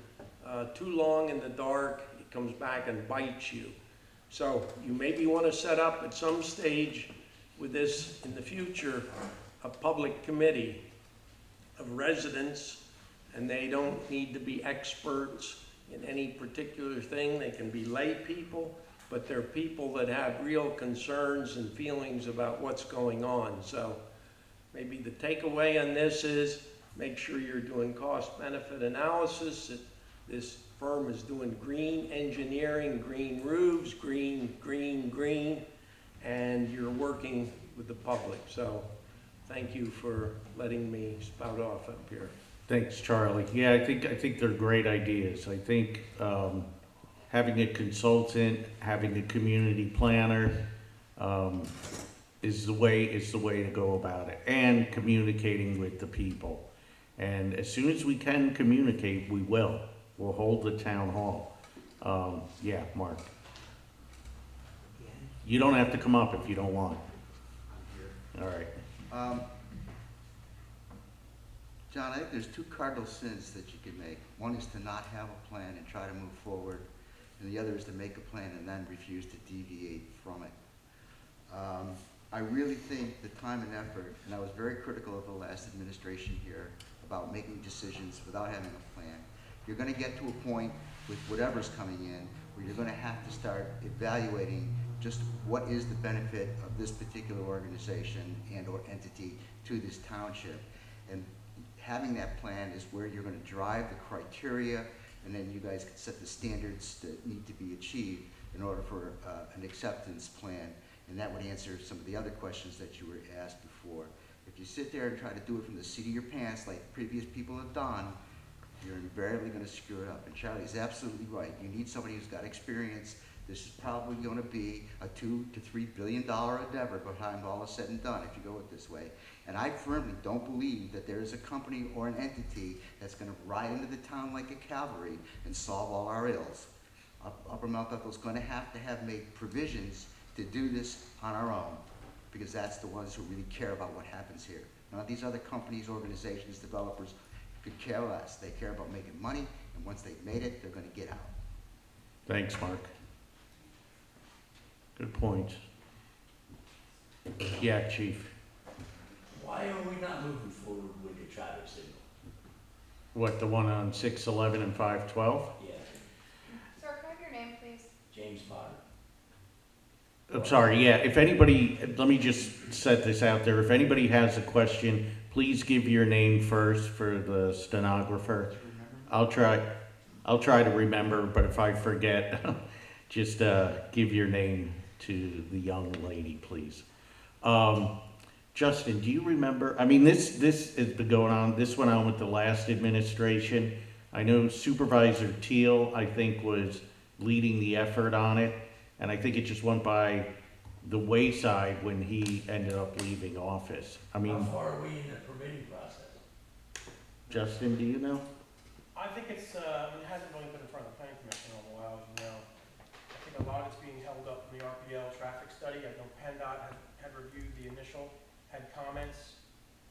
Speaker 14: too long in the dark, it comes back and bites you. So you maybe want to set up at some stage with this in the future, a public committee of residents, and they don't need to be experts in any particular thing. They can be lay people, but they're people that have real concerns and feelings about what's going on. So maybe the takeaway on this is make sure you're doing cost-benefit analysis, that this firm is doing green engineering, green roofs, green, and you're working with the public. So thank you for letting me spout off up here.
Speaker 4: Thanks, Charlie. Yeah, I think they're great ideas. I think having a consultant, having a community planner is the way to go about it, and communicating with the people. And as soon as we can communicate, we will. We'll hold the town hall. Yeah, Mark. You don't have to come up if you don't want. All right.
Speaker 7: John, I think there's two cardinal sins that you can make. One is to not have a plan and try to move forward, and the other is to make a plan and then refuse to deviate from it. I really think the time and effort, and I was very critical of the last administration here about making decisions without having a plan. You're going to get to a point with whatever's coming in where you're going to have to start evaluating just what is the benefit of this particular organization and or entity to this township. And having that plan is where you're going to drive the criteria, and then you guys can set the standards that need to be achieved in order for an acceptance plan. And that would answer some of the other questions that you were asked before. If you sit there and try to do it from the seat of your pants like previous people have done, you're invariably going to screw it up. And Charlie's absolutely right. You need somebody who's got experience. This is probably going to be a $2 to $3 billion endeavor by the time all is said and done if you go it this way. And I firmly don't believe that there is a company or an entity that's going to ride into the town like a cavalry and solve all our ills. Upper Mount Bethel's going to have made provisions to do this on our own, because that's the ones who really care about what happens here. None of these other companies, organizations, developers could care less. They care about making money, and once they've made it, they're going to get out.
Speaker 4: Thanks, Mark. Good point. Yeah, Chief.
Speaker 12: Why are we not moving forward with the traffic signal?
Speaker 4: What, the one on 611 and 512?
Speaker 12: Yeah,
Speaker 8: Sir, can I have your name, please?
Speaker 12: James Potter.
Speaker 4: I'm sorry, yeah, if anybody, let me just set this out there. If anybody has a question, please give your name first for the stenographer. I'll try to remember, but if I forget, just give your name to the young lady, please. Justin, do you remember, I mean, this has been going on, this went on with the last administration. I know Supervisor Teal, I think, was leading the effort on it, and I think it just went by the wayside when he ended up leaving office. I
Speaker 12: How
Speaker 4: mean,
Speaker 12: far are we in the permitting process?
Speaker 4: Justin, do you know?
Speaker 2: I think it's, it hasn't really been in front of the planning commission in a while, as you know. I think a lot of it's being held up in the RPL traffic study. I know PennDOT had reviewed the initial, had comments,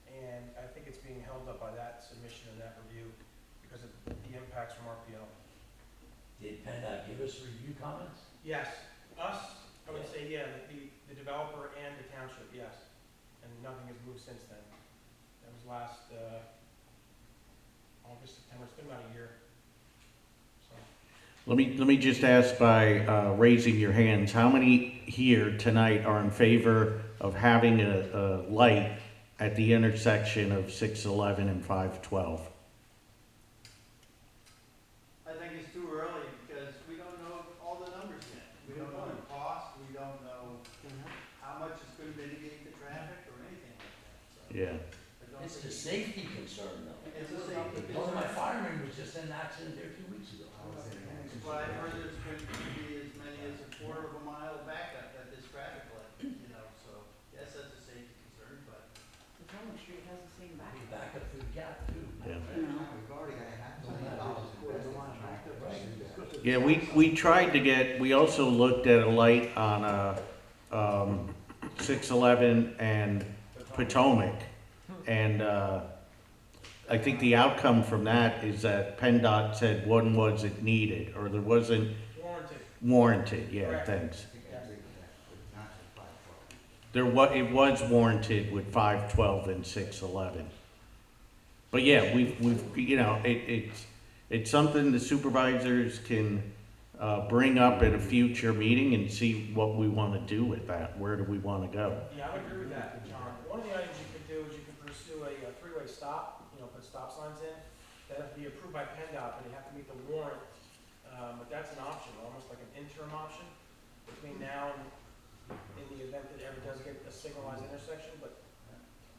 Speaker 2: and I think it's being held up by that submission and that review because of the impacts from RPL.
Speaker 12: Did PennDOT give us review comments?
Speaker 2: Yes, us, I would say, yeah, the developer and the township, yes. And nothing has moved since then. That was last, August, September, it's been about a year. So,
Speaker 4: Let me just ask by raising your hands, how many here tonight are in favor of having a light at the intersection of 611 and 512?
Speaker 3: I think it's too early because we don't know all the numbers yet. We don't know the cost, we don't know how much it's gonna mitigate the traffic or anything like that, so.
Speaker 4: Yeah.
Speaker 3: I don't
Speaker 12: It's
Speaker 3: think
Speaker 12: a safety concern though.
Speaker 3: It's a safety
Speaker 12: One of my
Speaker 3: concern.
Speaker 12: firemen was just in an accident there 2 weeks ago.
Speaker 3: But I've heard there's going to be as many as a quarter of a mile backup at this traffic light, you know, so, yes, that's a safety concern, but.
Speaker 9: The Township Street has the same back.
Speaker 12: We back up through the gap too.
Speaker 4: Yeah.
Speaker 7: We've already got $500 worth of
Speaker 4: Yeah, we tried to get, we also looked at a light on 611 and Potomac. And I think the outcome from that is that PennDOT said one wasn't needed, or there wasn't
Speaker 2: warranted.
Speaker 4: warranted, yeah,
Speaker 2: Correct.
Speaker 4: thanks.
Speaker 7: $500.
Speaker 4: It was warranted with 512 and 611. But yeah, we've, you know, it's something the supervisors can bring up at a future meeting and see what we want to do with that. Where do we want to go?
Speaker 2: Yeah, I would agree with that, John. One of the items you could do is you could pursue a three-way stop, you know, put stop signs in. That have to be approved by PennDOT, but they have to meet the warrant. But that's an option, almost like an interim option between now and in the event that it ever does get a signalized intersection. But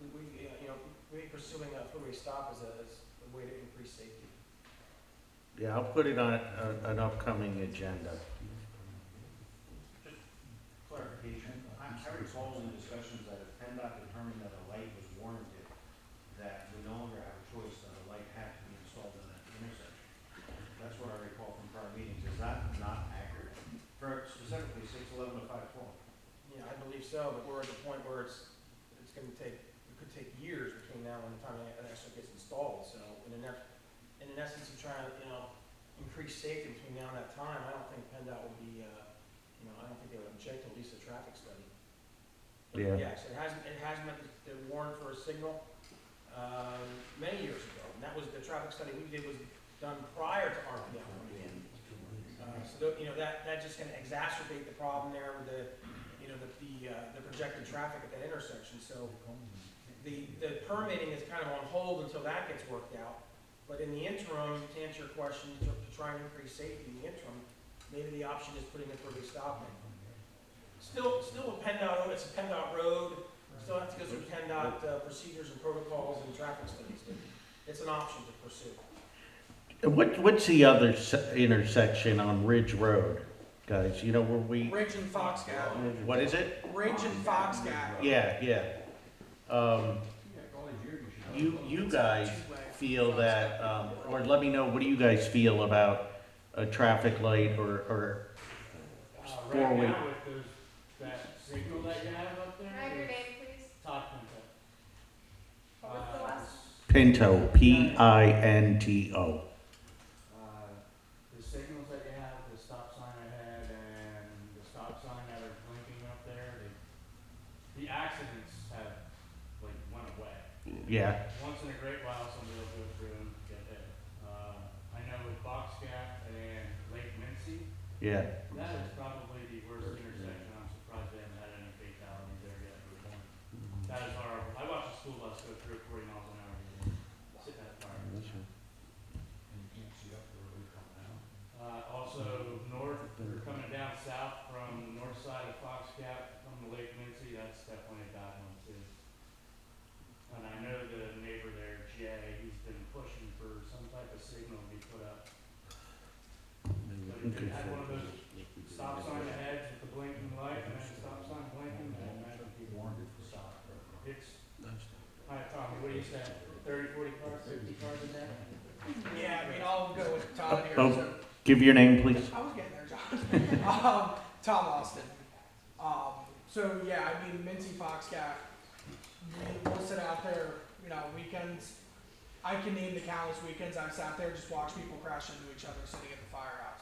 Speaker 2: you know, we pursuing a three-way stop as a way to increase safety.
Speaker 4: Yeah, I'll put it on an upcoming agenda.
Speaker 15: Just clarification, I recall in the discussions that if PennDOT determined that a light was warranted, that we no longer have a choice, that a light had to be installed in that intersection. That's what I recall from prior meetings. Is that not accurate? For specifically 611 to 512?
Speaker 2: Yeah, I believe so, but we're at the point where it's gonna take, it could take years between now and the time it actually gets installed. So in essence of trying to, you know, increase safety between now and that time, I don't think PennDOT would be, you know, I don't think they would object to at least a traffic study. But
Speaker 4: Yeah.
Speaker 2: yes, it has met the warrant for a signal, many years ago. And that was, the traffic study we did was done prior to RPL. So, you know, that just gonna exacerbate the problem there with the, you know, the projected traffic at that intersection. So the permitting is kind of on hold until that gets worked out. But in the interim, to answer your question, to try and increase safety in the interim, maybe the option is putting a three-way stop in. Still a PennDOT, it's a PennDOT road, still have to go through PennDOT procedures and protocols and traffic studies, but it's an option to pursue.
Speaker 4: What's the other intersection on Ridge Road, guys? You know where we?
Speaker 11: Ridge and Fox Gap.
Speaker 4: What is it?
Speaker 11: Ridge and Fox Gap.
Speaker 4: Yeah. You guys feel that, or let me know, what do you guys feel about a traffic light or four-way?
Speaker 15: Right now, with those, that signal that you have up there.
Speaker 8: Can I have your name, please?
Speaker 15: Todd
Speaker 8: What was the last?
Speaker 4: Pinto, Pinto.
Speaker 15: The signals that you have, the stop sign I had and the stop sign that are blinking up there, the accidents have like went away.
Speaker 4: Yeah,
Speaker 15: Once in a great while, somebody will go through and get hit. I know with Box Gap and Lake Mincy,
Speaker 4: yeah.
Speaker 15: that is probably the worst intersection. I'm surprised they haven't had any fatalities there yet. That is horrible. I watched a school bus go through 40 miles an hour. Sitting at fire.
Speaker 5: And you can't see up the road coming out.
Speaker 15: Also, north, or coming down south from the north side of Fox Gap, from the Lake Mincy, that's definitely a bad one too.
Speaker 11: And I know the neighbor there, Jay, he's been pushing for some type of signal to be put up. But it had one of those stop sign ahead with the blinking light and then a stop sign blinking, and imagine people wanted to stop. It's, Tommy, what do you say, 30, 40 cars, 50 cars a day?
Speaker 2: Yeah, I mean, I'll go with Todd here,
Speaker 4: Oh,
Speaker 2: so.
Speaker 4: give your name, please.
Speaker 2: I was getting there, John. Tom Austin. So yeah, I mean, Mincy Foxcat, we'll sit out there, you know, weekends. I can name the countless weekends I've sat there, just watch people crash into each other sitting at the firehouse.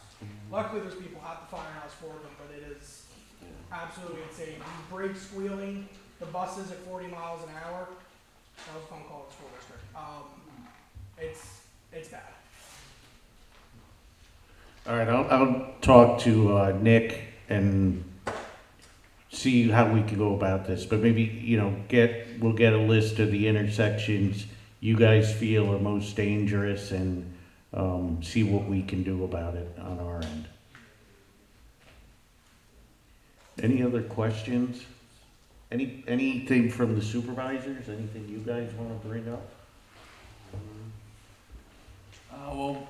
Speaker 2: Luckily, there's people at the firehouse for them, but it is absolutely insane. Brakes squealing, the buses at 40 miles an hour. That was a phone call to the school district. It's bad.
Speaker 4: All right, I'll talk to Nick and see how we can go about this, but maybe, you know, we'll get a list of the intersections you guys feel are most dangerous and see what we can do about it on our end. Any other questions? Anything from the supervisors? Anything you guys want to bring up?
Speaker 10: Well,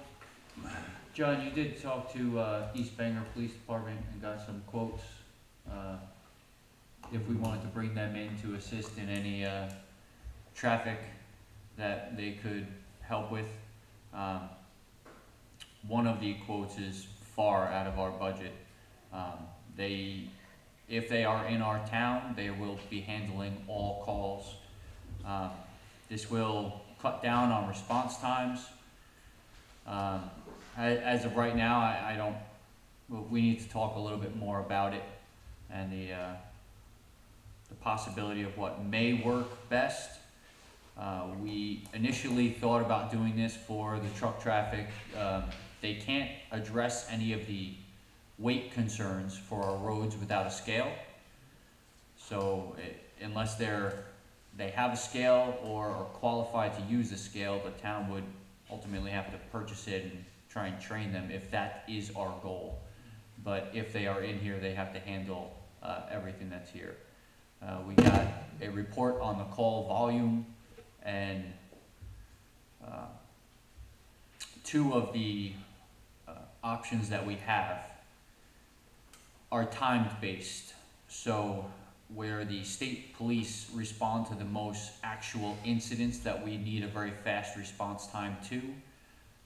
Speaker 10: John, you did talk to East Bangor Police Department and got some quotes. If we wanted to bring them in to assist in any traffic that they could help with. One of the quotes is far out of our budget. If they are in our town, they will be handling all calls. This will cut down on response times. As of right now, I don't, we need to talk a little bit more about it and the possibility of what may work best. We initially thought about doing this for the truck traffic. They can't address any of the weight concerns for our roads without a scale. So unless they have a scale or are qualified to use a scale, the town would ultimately have to purchase it and try and train them if that is our goal. But if they are in here, they have to handle everything that's here. We got a report on the call volume, and two of the options that we have are timed based. So where the state police respond to the most actual incidents that we need a very fast response time to,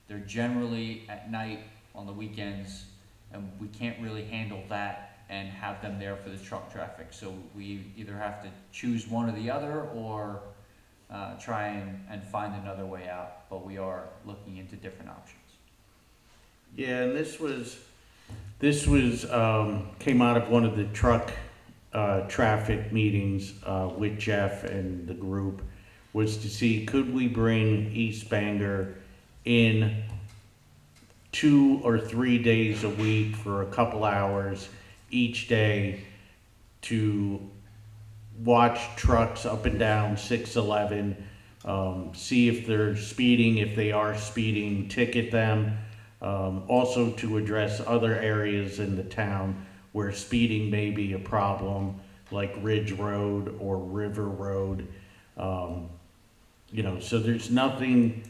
Speaker 10: they're generally at night on the weekends, and we can't really handle that and have them there for the truck traffic. So we either have to choose one or the other, or try and find another way out, but we are looking into different options.
Speaker 4: Yeah, and this came out of one of the truck traffic meetings with Jeff and the group, was to see could we bring East Bangor in 2 or 3 days a week for a couple hours each day to watch trucks up and down 611, see if they're speeding, if they are speeding, ticket them. Also to address other areas in the town where speeding may be a problem, like Ridge Road or River Road. You know, so there's nothing,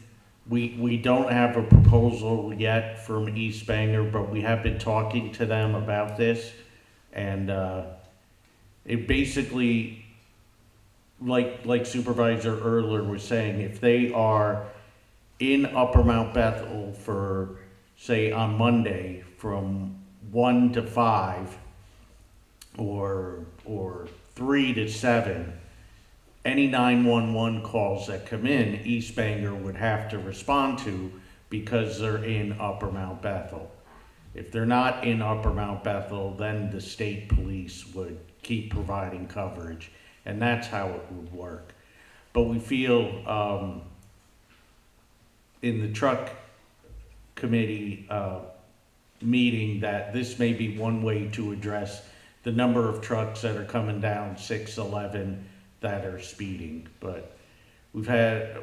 Speaker 4: we don't have a proposal yet from East Bangor, but we have been talking to them about this. And it basically, like Supervisor Erler was saying, if they are in Upper Mount Bethel for, say, on Monday from 1 to 5 or 3 to 7, any 911 calls that come in, East Bangor would have to respond to because they're in Upper Mount Bethel. If they're not in Upper Mount Bethel, then the state police would keep providing coverage, and that's how it would work. But we feel in the truck committee meeting that this may be one way to address the number of trucks that are coming down 611 that are speeding. But we've had,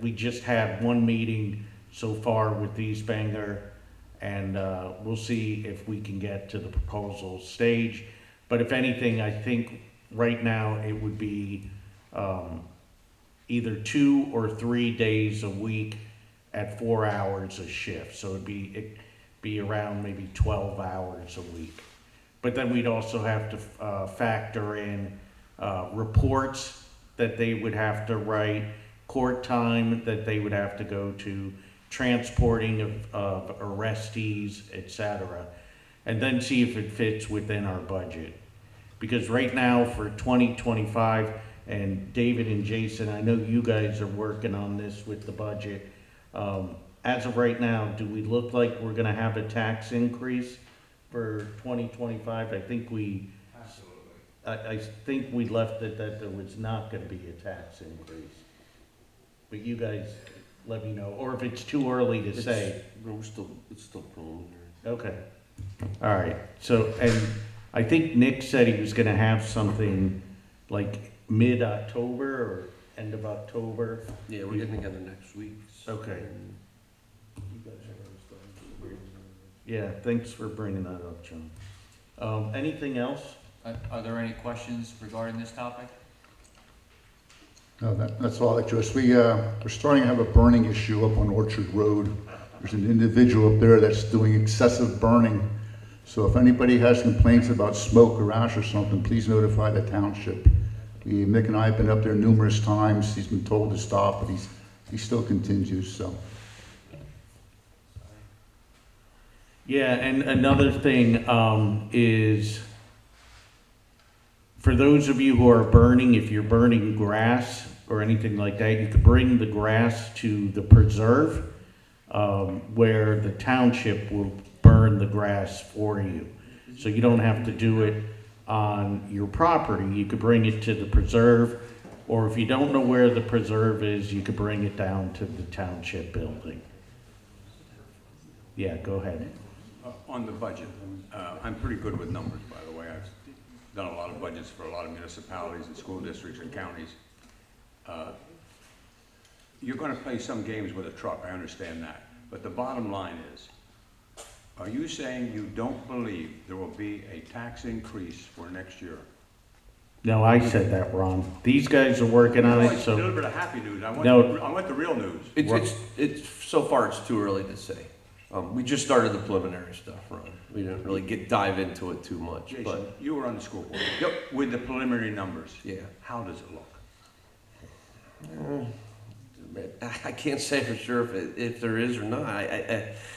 Speaker 4: we just had one meeting so far with East Bangor, and we'll see if we can get to the proposal stage. But if anything, I think right now it would be either 2 or 3 days a week at 4 hours a shift. So it'd be around maybe 12 hours a week. But then we'd also have to factor in reports that they would have to write, court time that they would have to go to, transporting of arrestees, etc. And then see if it fits within our budget. Because right now for 2025, and David and Jason, I know you guys are working on this with the budget. As of right now, do we look like we're gonna have a tax increase for 2025? I think we, I think we left it that there was not gonna be a tax increase. But you guys let me know, or if it's too early to say.
Speaker 14: It's still preliminary.
Speaker 4: Okay, all right, so, and I think Nick said he was gonna have something like mid-October or end of October.
Speaker 14: Yeah, we're getting together next week.
Speaker 4: Okay.
Speaker 14: And you guys are always
Speaker 4: Yeah, thanks for bringing that up, John. Anything else?
Speaker 10: Are there any questions regarding this topic?
Speaker 13: No, that's all, Joyce. We're starting to have a burning issue up on Orchard Road. There's an individual up there that's doing excessive burning. So if anybody has complaints about smoke or ash or something, please notify the township. Nick and I have been up there numerous times. He's been told to stop, but he still continues, so.
Speaker 4: Yeah, and another thing is, for those of you who are burning, if you're burning grass or anything like that, you could bring the grass to the preserve, where the township will burn the grass for you. So you don't have to do it on your property. You could bring it to the preserve, or if you don't know where the preserve is, you could bring it down to the township building. Yeah, go ahead.
Speaker 5: On the budget, I'm pretty good with numbers, by the way. I've done a lot of budgets for a lot of municipalities and school districts and counties. You're gonna play some games with a truck, I understand that. But the bottom line is, are you saying you don't believe there will be a tax increase for next year?
Speaker 4: No, I said that, Ron. These guys are working on it,
Speaker 5: A little
Speaker 4: so,
Speaker 5: bit of happy news. I
Speaker 4: No.
Speaker 5: want the real news.
Speaker 14: It's so far it's too early to say. We just started the preliminary stuff, Ron. We didn't really dive into it too much,
Speaker 5: Jason,
Speaker 14: but
Speaker 5: you were on the school board.
Speaker 14: Yep.
Speaker 5: With the preliminary numbers.
Speaker 14: yeah.
Speaker 5: How does it look?
Speaker 14: I can't say for sure if there is or not.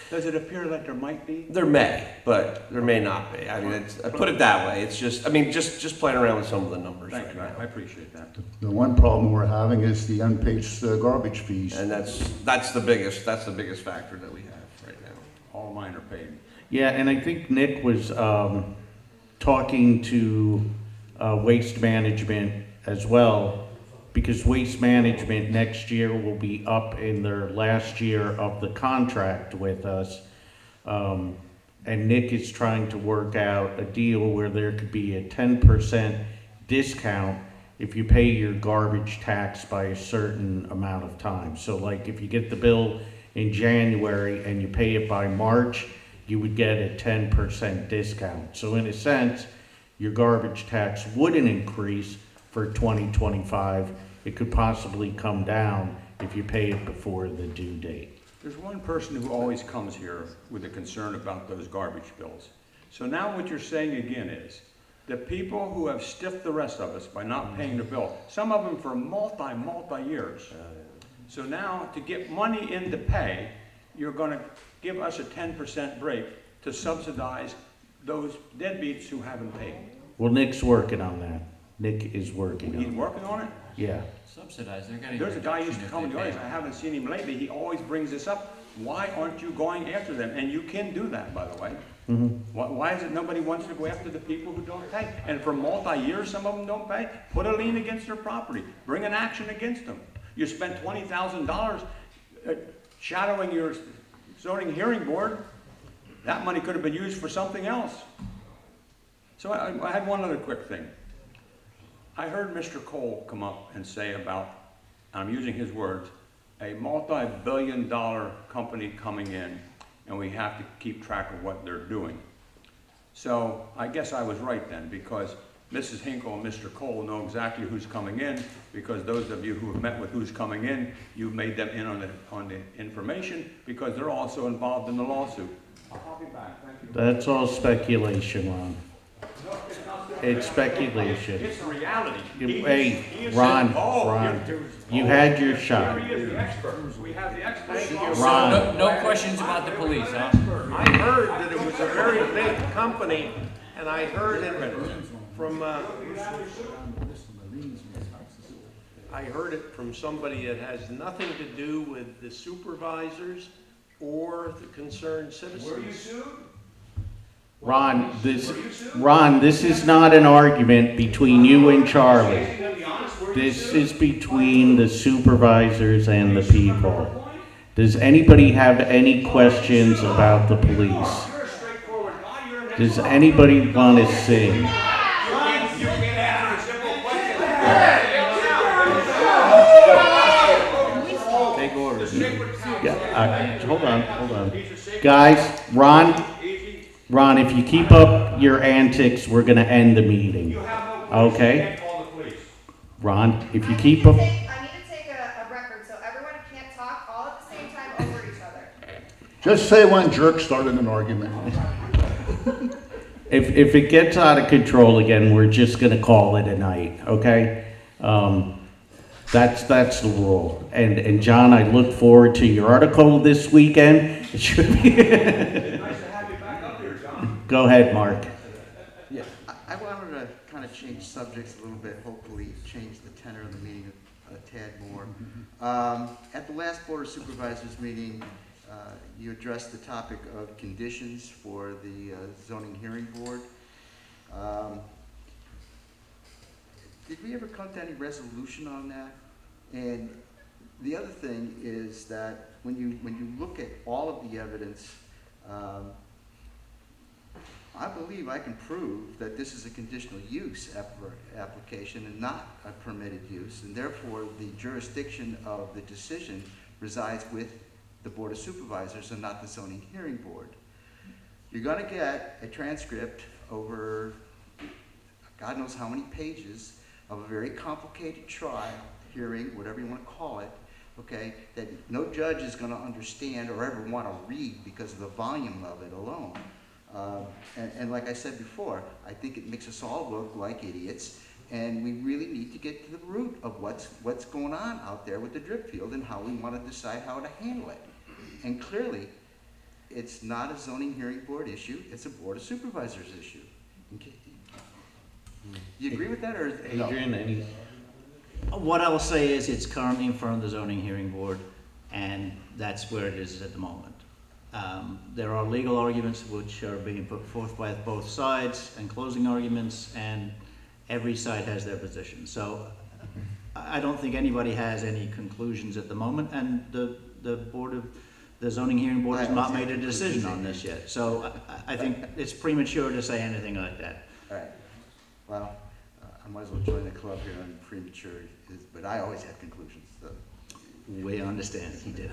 Speaker 5: Does it appear that there might be?
Speaker 14: There may, but there may not be. I mean, I put it that way. It's just, I mean, just playing around with some of the numbers
Speaker 5: Thank
Speaker 14: right
Speaker 5: you,
Speaker 14: now.
Speaker 5: I appreciate that.
Speaker 13: The one problem we're having is the unpaid garbage fees.
Speaker 14: And that's the biggest factor that we have right now.
Speaker 5: All mine are paid.
Speaker 4: yeah, and I think Nick was talking to Waste Management as well, because Waste Management next year will be up in their last year of the contract with us. And Nick is trying to work out a deal where there could be a 10% discount if you pay your garbage tax by a certain amount of time. So like if you get the bill in January and you pay it by March, you would get a 10% discount. So in a sense, your garbage tax wouldn't increase for 2025. It could possibly come down if you pay it before the due date.
Speaker 5: There's one person who always comes here with a concern about those garbage bills. So now what you're saying again is, the people who have stiffed the rest of us by not paying the bill, some of them for multi years. So now to get money in to pay, you're gonna give us a 10% break to subsidize those deadbeats who haven't paid.
Speaker 4: Well, Nick's working on that. Nick is working on
Speaker 5: He's
Speaker 4: it.
Speaker 5: working on it?
Speaker 4: Yeah.
Speaker 10: Subsidized, they're getting.
Speaker 5: There's a guy who used
Speaker 10: reduction
Speaker 5: to
Speaker 10: if
Speaker 5: come
Speaker 10: they
Speaker 5: to the
Speaker 10: pay.
Speaker 5: audience, I haven't seen him lately, he always brings this up. Why aren't you going after them? And you can do that, by the way. Why is it nobody wants to go after the people who don't pay? And for multi-years, some of them don't pay? Put a lien against their property. Bring an action against them. You spent $20,000 shadowing your zoning hearing board. That money could have been used for something else. So I had one other quick thing. I heard Mr. Cole come up and say about, I'm using his words, a multi-billion-dollar company coming in, and we have to keep track of what they're doing. So I guess I was right then, because Mrs. Hinkle and Mr. Cole know exactly who's coming in, because those of you who have met with who's coming in, you've made them in on the information, because they're also involved in the lawsuit. I'll be back, thank you.
Speaker 4: That's all speculation, Ron.
Speaker 5: No, it's not
Speaker 4: It's speculation.
Speaker 5: It's reality.
Speaker 4: Hey,
Speaker 5: He is
Speaker 4: Ron,
Speaker 5: saying, "Oh,
Speaker 4: Ron,
Speaker 5: you're-
Speaker 4: you had your shot.
Speaker 5: Here he is, the expert. We have the expert.
Speaker 4: Ron.
Speaker 10: No questions about the police, huh?
Speaker 14: I heard that it was a very big company, and I heard it from, I heard it from somebody that has nothing to do with the supervisors or the concerned citizens.
Speaker 5: Were you sued?
Speaker 4: Ron, this is not an argument between you and Charlie. This is between the supervisors and the people. Does anybody have any questions about the police?
Speaker 5: You're a straightforward guy. You're an
Speaker 4: Does anybody want to sing?
Speaker 5: You can't answer a simple question.
Speaker 3: Take orders.
Speaker 4: Yeah, hold on. Guys, Ron, if you keep up your antics, we're gonna end the meeting. Okay? Ron, if you keep up,
Speaker 8: I need to take a record so everyone can't talk all at the same time over each other.
Speaker 13: Just say one jerk started an argument.
Speaker 4: if it gets out of control again, we're just gonna call it a night, okay? That's the rule. And John, I look forward to your article this weekend. It should be.
Speaker 5: Nice to have you back up here, John.
Speaker 4: Go ahead, Mark.
Speaker 7: Yeah, I wanted to kind of change subjects a little bit, hopefully change the tenor of the meeting a tad more. At the last Board of Supervisors meeting, you addressed the topic of conditions for the zoning hearing board. Did we ever come to any resolution on that? And the other thing is that when you look at all of the evidence, I believe I can prove that this is a conditional use application and not a permitted use, and therefore the jurisdiction of the decision resides with the Board of Supervisors and not the zoning hearing board. You're gonna get a transcript over God knows how many pages of a very complicated trial, hearing, whatever you want to call it, okay, that no judge is going to understand or ever want to read because of the volume of it alone. And like I said before, I think it makes us all look like idiots, and we really need to get to the root of what's going on out there with the drip field and how we want to decide how to handle it. And clearly, it's not a zoning hearing board issue, it's a Board of Supervisors issue. Okay. You agree with that, or no?
Speaker 4: Adrian, any?
Speaker 3: What I will say is it's currently in front of the zoning hearing board, and that's where it is at the moment. There are legal arguments which are being put forth by both sides, and closing arguments, and every side has their position. So I don't think anybody has any conclusions at the moment, and the zoning hearing board has not made a decision on this yet. So I think it's premature to say anything like that.
Speaker 7: All right. Well, I might as well join the club here on premature, but I always have conclusions, so.
Speaker 3: We understand, he did.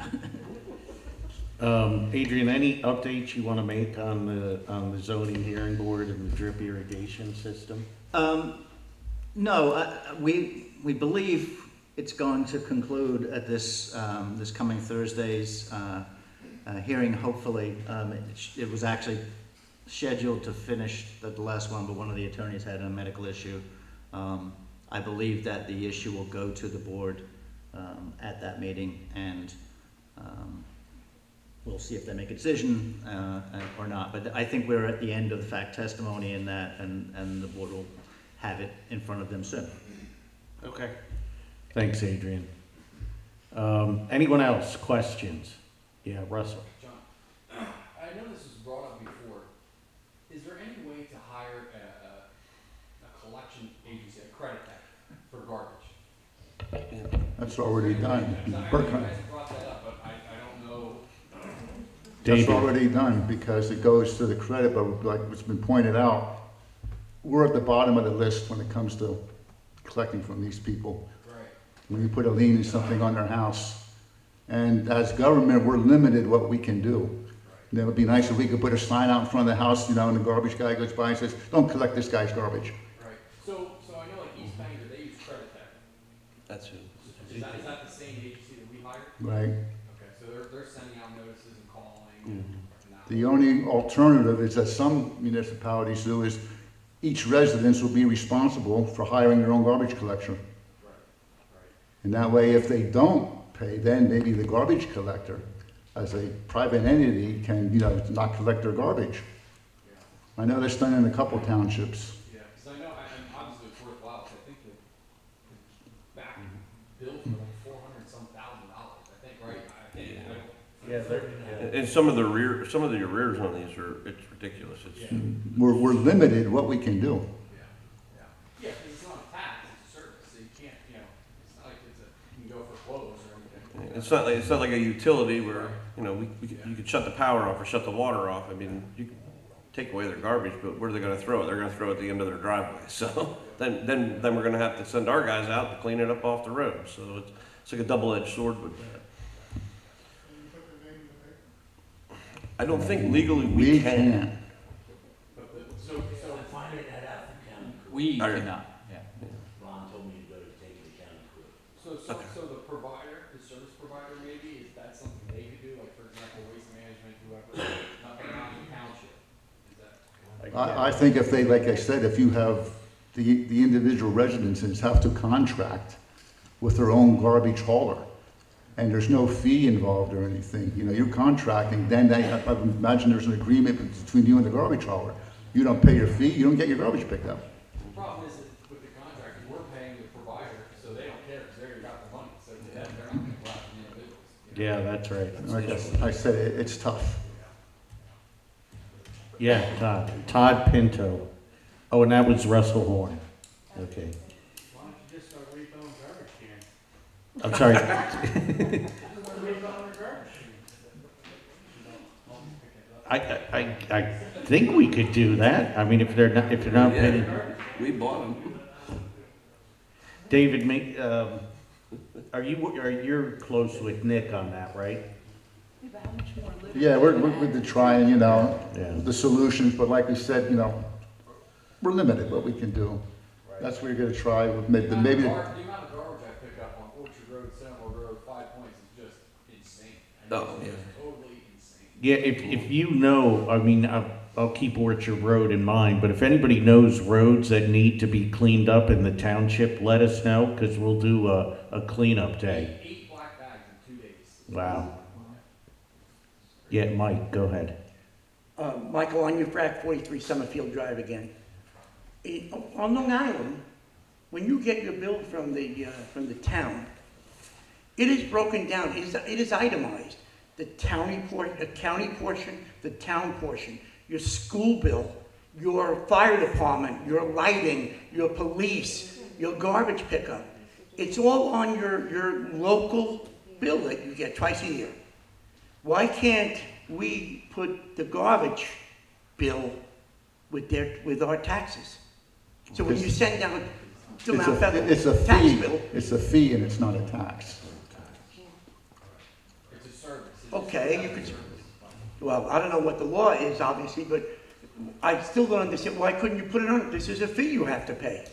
Speaker 4: Adrian, any updates you want to make on the zoning hearing board and the drip irrigation system?
Speaker 3: No, we believe it's going to conclude at this coming Thursday's hearing, hopefully. It was actually scheduled to finish the last one, but one of the attorneys had a medical issue. I believe that the issue will go to the board at that meeting, and we'll see if they make a decision or not. But I think we're at the end of the fact testimony in that, and the board will have it in front of them soon.
Speaker 4: Okay. Thanks, Adrian. Anyone else? Questions? Yeah, Russell.
Speaker 16: John, I know this was brought up before. Is there any way to hire a collection agency, a credit tech, for garbage?
Speaker 13: That's already done.
Speaker 16: I know you guys brought that up, but I don't know.
Speaker 13: That's already done because it goes to the credit, but like what's been pointed out, we're at the bottom of the list when it comes to collecting from these people.
Speaker 16: Right.
Speaker 13: When you put a lien in something on their house. And as government, we're limited what we can do. And it would be nice if we could put a sign out in front of the house, and the garbage guy goes by and says, don't collect this guy's garbage.
Speaker 16: Right. So
Speaker 14: That's who.
Speaker 16: Is that the same agency that we hired?
Speaker 13: right?
Speaker 16: Okay, so they're sending out notices and calling and now.
Speaker 13: The only alternative is that some municipalities do is each residence will be responsible for hiring their own garbage collector.
Speaker 16: Right, right.
Speaker 13: And that way, if they don't pay, then maybe the garbage collector, as a private entity, can, not collect their garbage.
Speaker 16: Yeah.
Speaker 13: I know that's done in a couple townships.
Speaker 16: Yeah, because I know, and obviously it's worthwhile, 'cause I think the back bill for like $400,000, I think, right?
Speaker 14: And some of the arrears on these it's ridiculous.
Speaker 13: We're limited what we can do.
Speaker 16: Yeah, because it's not a tax, it's a service, so you can't, it's not like you can go for clothes or anything.
Speaker 14: It's not like a utility where, you could shut the power off or shut the water off. I mean, you can take away their garbage, but where are they gonna throw it? They're gonna throw it at the end of their driveway. So then we're gonna have to send our guys out to clean it up off the road. So it's like a double-edged sword with that. I don't think legally we can.
Speaker 16: So
Speaker 12: Finding that out from county court.
Speaker 10: We cannot, yeah.
Speaker 12: Ron told me to go to take it to county court.
Speaker 16: So the provider, the service provider maybe, is that something they could do, like for example, waste management, whoever, nothing on the township? Is that?
Speaker 13: I think if they, like I said, if you have the individual residences have to contract with their own garbage hauler, and there's no fee involved or anything, you're contracting, then I imagine there's an agreement between you and the garbage hauler. You don't pay your fee, you don't get your garbage picked up.
Speaker 16: The problem is that with the contract, we're paying the provider, so they don't care, because they already got the money, so to them, they're not gonna go out to the individuals.
Speaker 4: Yeah, that's right.
Speaker 13: Like I said, it's tough.
Speaker 4: Yeah, Todd Pinto. Oh, and that was Russell Horn. Okay.
Speaker 11: Why don't you just start refilling garbage cans?
Speaker 4: I'm sorry.
Speaker 11: Refilling the garbage cans.
Speaker 4: I think we could do that. I mean, if they're not paying.
Speaker 14: We bought them.
Speaker 4: David, you're close with Nick on that, right?
Speaker 9: Yeah, but how much more litter?
Speaker 13: Yeah, we're trying,
Speaker 4: Yeah.
Speaker 13: the solutions, but like we said, we're limited what we can do. That's what we're gonna try with maybe.
Speaker 16: The amount of garbage I pick up on Orchard Road, Seminole Road, 5 Points is just insane. Totally insane.
Speaker 4: Yeah, if you know, I mean, I'll keep Orchard Road in mind, but if anybody knows roads that need to be cleaned up in the township, let us know, because we'll do a cleanup day.
Speaker 16: 8 black bags in 2 days.
Speaker 4: Wow. Yeah, Mike, go ahead.
Speaker 6: Michael, on your frac 43 Summerfield Drive again. On Long Island, when you get your bill from the town, it is broken down, it is itemized. The county portion, the town portion, your school bill, your fire department, your lighting, your police, your garbage pickup. It's all on your local bill that you get twice a year. Why can't we put the garbage bill with our taxes? So when you send down to Mount Bethel,
Speaker 13: It's a
Speaker 6: tax
Speaker 13: fee,
Speaker 6: bill,
Speaker 13: it's a fee and it's not a tax.
Speaker 16: It's a service.
Speaker 6: okay, you could, well, I don't know what the law is, obviously, but I still don't understand, why couldn't you put it on, this is a fee you have to pay.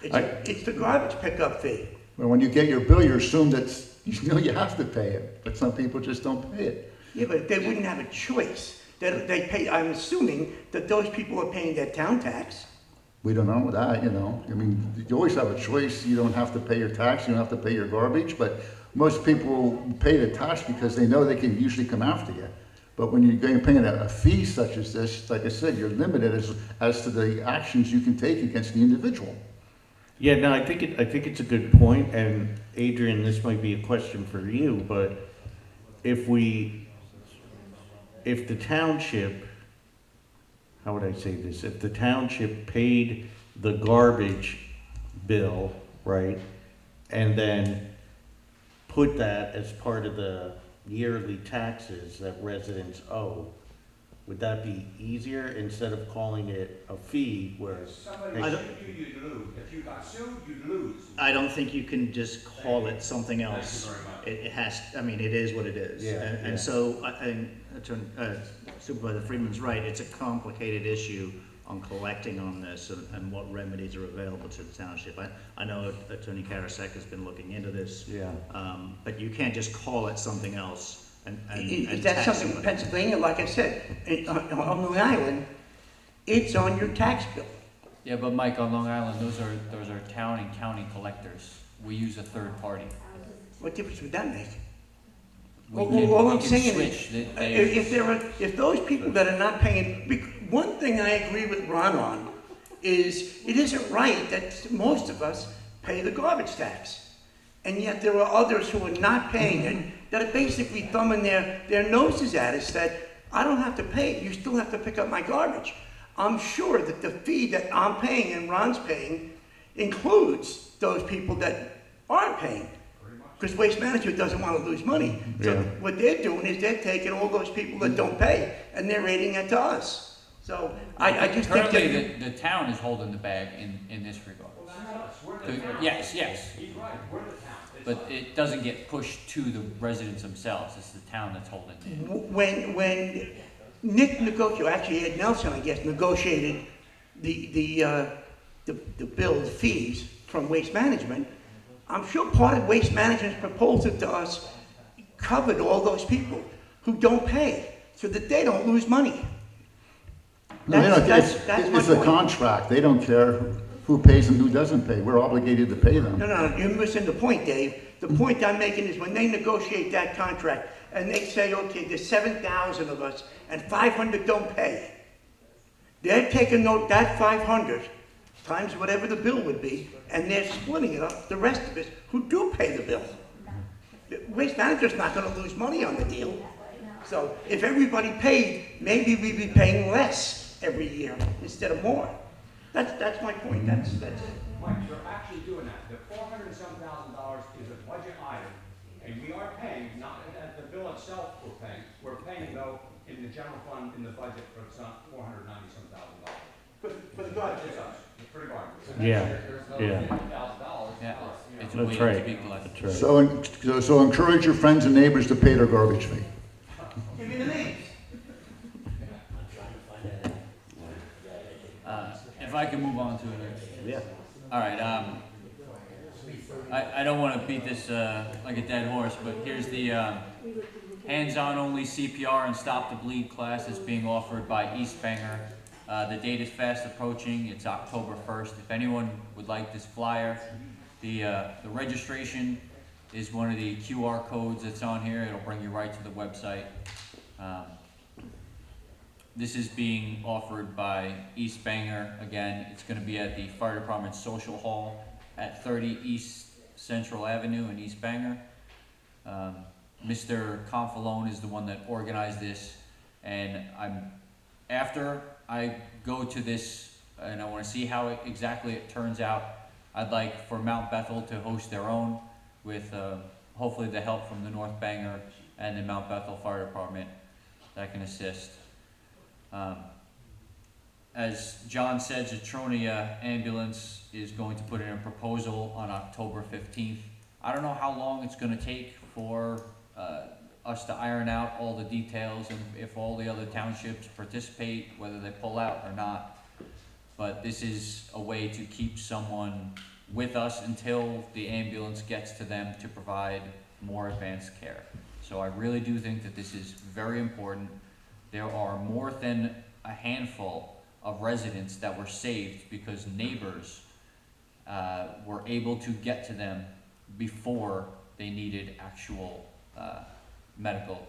Speaker 6: It's the garbage pickup fee.
Speaker 13: But when you get your bill, you assume that you have to pay it, but some people just don't pay it.
Speaker 6: Yeah, but they wouldn't have a choice. They pay, I'm assuming that those people are paying their town tax.
Speaker 13: We don't know that, I mean, you always have a choice. You don't have to pay your tax, you don't have to pay your garbage, but most people pay the tax because they know they can usually come after you. But when you're paying a fee such as this, like I said, you're limited as to the actions you can take against the individual.
Speaker 4: Yeah, no, I think it's a good point, and Adrian, this might be a question for you, but if the township, how would I say this? If the township paid the garbage bill, right, and then put that as part of the yearly taxes that residents owe, would that be easier instead of calling it a fee where?
Speaker 5: Somebody sued you, you'd lose. If you got sued, you'd lose.
Speaker 3: I don't think you can just call it something else. It has, it is what it is.
Speaker 4: Yeah,
Speaker 3: And so, Supervisor Friedman's right, it's a complicated issue on collecting on this and what remedies are available to the township. I know Attorney Karasek has been looking into this.
Speaker 4: Yeah.
Speaker 3: But you can't just call it something else and
Speaker 6: If that's
Speaker 3: tax
Speaker 6: something in
Speaker 3: somebody.
Speaker 6: Pennsylvania, like I said, on Long Island, it's on your tax bill.
Speaker 10: Yeah, but Mike, on Long Island, those are town and county collectors. We use a third party.
Speaker 6: What difference would that make?
Speaker 10: We
Speaker 6: All
Speaker 10: can-
Speaker 6: all
Speaker 10: we
Speaker 6: I'm
Speaker 10: can
Speaker 6: saying
Speaker 10: switch.
Speaker 6: is,
Speaker 10: They-
Speaker 6: if those people that are not paying, one thing I agree with Ron on is it isn't right that most of us pay the garbage tax. And yet there are others who are not paying it, that are basically thumbing their noses at us that I don't have to pay it, you still have to pick up my garbage. I'm sure that the fee that I'm paying and Ron's paying includes those people that aren't paying. Because Waste Management doesn't want to lose money. So
Speaker 4: Yeah.
Speaker 6: what they're doing is they're taking all those people that don't pay and they're rating it to us. So I just think
Speaker 10: Currently,
Speaker 6: that.
Speaker 10: the town is holding the bag in this regard. Yes, yes.
Speaker 5: He's right, we're the town. It's
Speaker 10: But
Speaker 5: us.
Speaker 10: it doesn't get pushed to the residents themselves, it's the town that's holding it.
Speaker 6: When Nick negotiated, actually Ed Nelson, I guess, negotiated the billed fees from Waste Management, I'm sure part of Waste Management's proposal to us covered all those people who don't pay, so that they don't lose money.
Speaker 13: No, they don't-
Speaker 6: That's my
Speaker 13: it's a
Speaker 6: point.
Speaker 13: contract. They don't care who pays and who doesn't pay. We're obligated to pay them.
Speaker 6: No, you're missing the point, Dave. The point I'm making is when they negotiate that contract and they say, okay, there's 7,000 of us and 500 don't pay. They're taking that 500 times whatever the bill would be, and they're splitting it up, the rest of us who do pay the bill. The Waste Management's not gonna lose money on the deal. So if everybody paid, maybe we'd be paying less every year instead of more. That's my point, that's it.
Speaker 5: Mike, you're actually doing that. The $400 and some thousand is a budget item, and we are paying, not at the bill itself we're paying. We're paying though in the general fund, in the budget for some $490 some thousand.
Speaker 6: For the garbage.
Speaker 5: It's us, for the garbage.
Speaker 4: Yeah, yeah.
Speaker 10: Yeah, it's
Speaker 4: That's
Speaker 10: waiting to
Speaker 4: right.
Speaker 10: be collected.
Speaker 4: That's right.
Speaker 13: So encourage your friends and neighbors to pay their garbage fee.
Speaker 6: Give me the names.
Speaker 10: If I can move on to it.
Speaker 4: Yeah.
Speaker 10: All right, I don't want to beat this like a dead horse, but here's the hands-on only CPR and stop the bleed class that's being offered by East Bangor. The date is fast approaching. It's October 1st. If anyone would like this flyer, the registration is one of the QR codes that's on here. It'll bring you right to the website. This is being offered by East Bangor. Again, it's going to be at the Fire Department Social Hall at 30 East Central Avenue in East Bangor. Mr. Confalone is the one that organized this, and after I go to this and I want to see how exactly it turns out, I'd like for Mount Bethel to host their own with hopefully the help from the North Bangor and the Mount Bethel Fire Department that can assist. As John said, Zetronia Ambulance is going to put in a proposal on October 15th. I don't know how long it's going to take for us to iron out all the details and if all the other townships participate, whether they pull out or not. But this is a way to keep someone with us until the ambulance gets to them to provide more advanced care. So I really do think that this is very important. There are more than a handful of residents that were saved because neighbors were able to get to them before they needed actual medical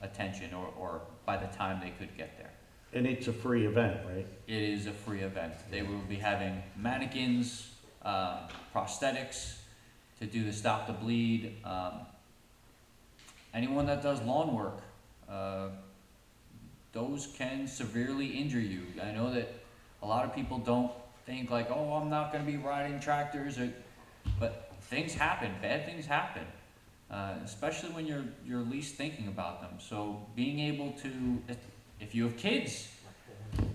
Speaker 10: attention or by the time they could get there.
Speaker 4: And it's a free event, right?
Speaker 10: It is a free event. They will be having mannequins, prosthetics to do the stop the bleed. Anyone that does lawn work, those can severely injure you. I know that a lot of people don't think like, oh, I'm not going to be riding tractors, but things happen, bad things happen, especially when you're least thinking about them. So being able to, if you have kids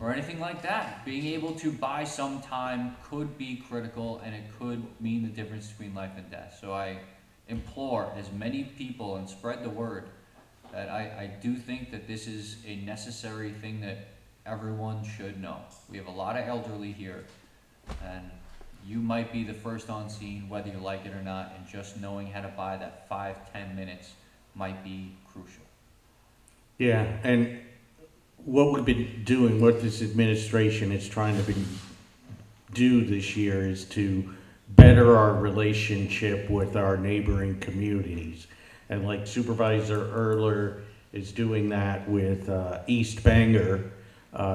Speaker 10: or anything like that, being able to buy some time could be critical, and it could mean the difference between life and death. So I implore as many people and spread the word that I do think that this is a necessary thing that everyone should know. We have a lot of elderly here, and you might be the first on scene, whether you like it or not, and just knowing how to buy that 5-10 minutes might be crucial.
Speaker 4: Yeah, and what we've been doing, what this administration is trying to do this year is to better our relationship with our neighboring communities. And like Supervisor Erler is doing that with East Bangor.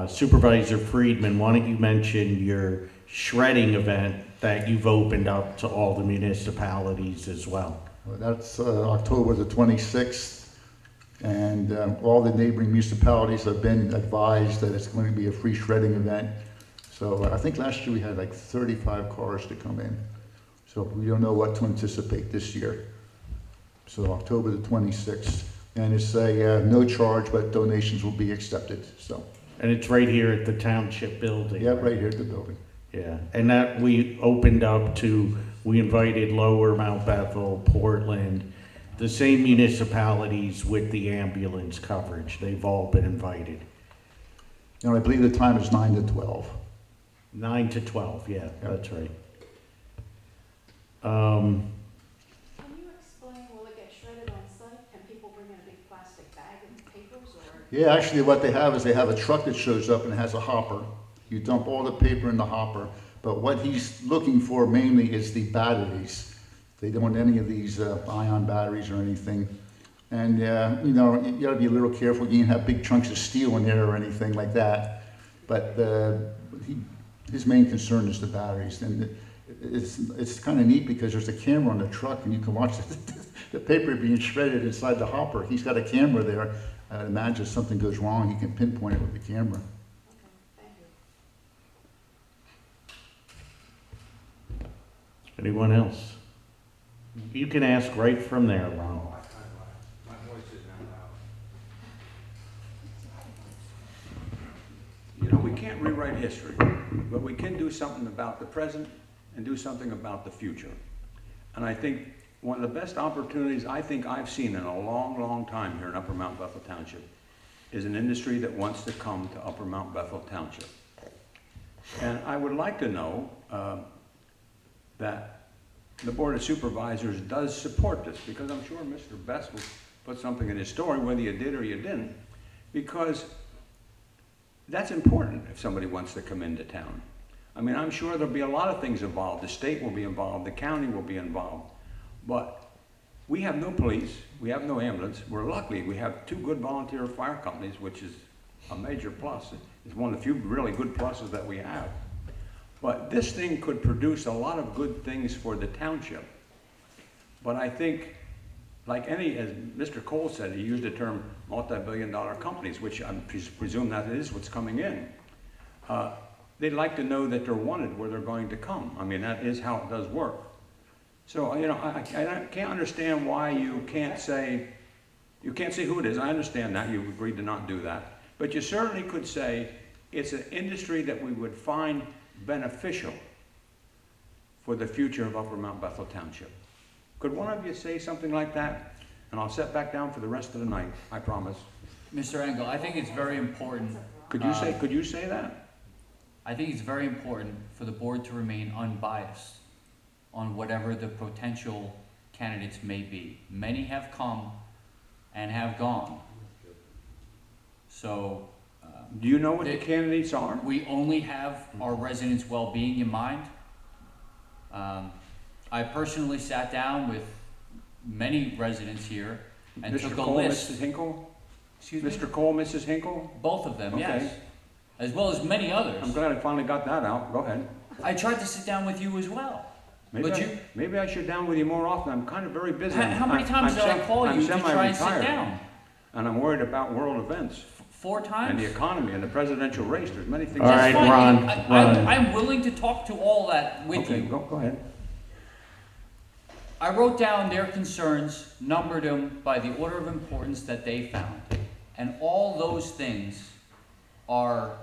Speaker 4: Supervisor Friedman, why don't you mention your shredding event that you've opened up to all the municipalities as well?
Speaker 13: Well, that's October the 26th, and all the neighboring municipalities have been advised that it's going to be a free shredding event. So I think last year we had like 35 cars to come in. So we don't know what to anticipate this year. So October the 26th, and it's a no charge, but donations will be accepted. So.
Speaker 4: And it's right here at the Township building.
Speaker 13: Yeah, right here at the building.
Speaker 4: Yeah, and that we opened up to, we invited Lower Mount Bethel, Portland, the same municipalities with the ambulance coverage. They've all been invited.
Speaker 13: And I believe the time is 9 to 12.
Speaker 4: 9 to 12, yeah, that's right.
Speaker 9: Can you explain, will it get shredded on site? Can people bring in a big plastic bag and papers, or?
Speaker 13: Yeah, actually what they have is they have a truck that shows up and it has a hopper. You dump all the paper in the hopper, but what he's looking for mainly is the batteries. They don't want any of these ion batteries or anything. And you know, you gotta be a little careful. You can't have big chunks of steel in there or anything like that. But his main concern is the batteries. And it's kind of neat because there's a camera on the truck and you can watch the paper being shredded inside the hopper. He's got a camera there. I'd imagine if something goes wrong, he can pinpoint it with the camera.
Speaker 4: Anyone else? You can ask right from there, Ron.
Speaker 5: My voice is now loud. You know, we can't rewrite history, but we can do something about the present and do something about the future. And I think one of the best opportunities I think I've seen in a long, long time here in Upper Mount Bethel Township is an industry that wants to come to Upper Mount Bethel Township. And I would like to know that the Board of Supervisors does support this, because I'm sure Mr. Best will put something in his story, whether you did or you didn't, because that's important if somebody wants to come into town. I mean, I'm sure there'll be a lot of things involved. The state will be involved, the county will be involved, but we have no police, we have no ambulance. We're lucky we have 2 good volunteer fire companies, which is a major plus. It's one of the few really good pluses that we have. But this thing could produce a lot of good things for the township. But I think, like any, as Mr. Cole said, he used the term multi-billion-dollar companies, which I presume that is what's coming in. They'd like to know that they're wanted where they're going to come. I mean, that is how it does work. So, you know, I can't understand why you can't say who it is. I understand that, you've agreed to not do that. But you certainly could say it's an industry that we would find beneficial for the future of Upper Mount Bethel Township. Could one of you say something like that? And I'll sit back down for the rest of the night, I promise.
Speaker 10: Mr. Engel, I think it's very important.
Speaker 5: Could you say that?
Speaker 10: I think it's very important for the board to remain unbiased on whatever the potential candidates may be. Many have come and have gone. So,
Speaker 5: do you know what the candidates are?
Speaker 10: We only have our residents' well-being in mind. I personally sat down with many residents here and took a list.
Speaker 5: Mrs. Hinkle?
Speaker 10: Excuse me?
Speaker 5: Mr. Cole, Mrs. Hinkle?
Speaker 10: Both of them,
Speaker 5: Okay.
Speaker 10: yes. As well as many others.
Speaker 5: I'm glad I finally got that out. Go ahead.
Speaker 10: I tried to sit down with you as well.
Speaker 5: Maybe I should down with you more often. I'm kind of very busy.
Speaker 10: How many times did I call you to try and sit down?
Speaker 5: And I'm worried about world events.
Speaker 10: 4 times?
Speaker 5: And the economy and the presidential race. There's many things.
Speaker 4: All right, Ron.
Speaker 10: I'm willing to talk to all that with you.
Speaker 5: Okay, go ahead.
Speaker 10: I wrote down their concerns, numbered them by the order of importance that they found. And all those things are,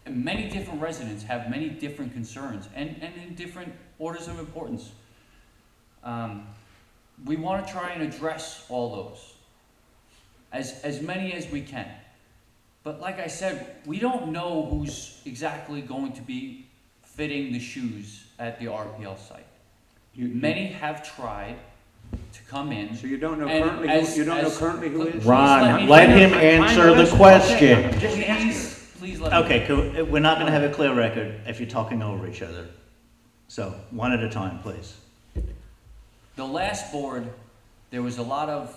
Speaker 10: many different residents have many different concerns and in different orders of importance. We want to try and address all those, as many as we can. But like I said, we don't know who's exactly going to be fitting the shoes at the RPL site. Many have tried to come in.
Speaker 5: So you don't know
Speaker 10: and
Speaker 5: currently,
Speaker 10: as-
Speaker 5: you don't know
Speaker 10: as-
Speaker 5: currently who is?
Speaker 4: Ron, let him answer the question.
Speaker 10: Please let me.
Speaker 3: Okay, cool. We're not gonna have a clear record if you're talking over each other. So, one at a time, please.
Speaker 10: The last board, there was a lot of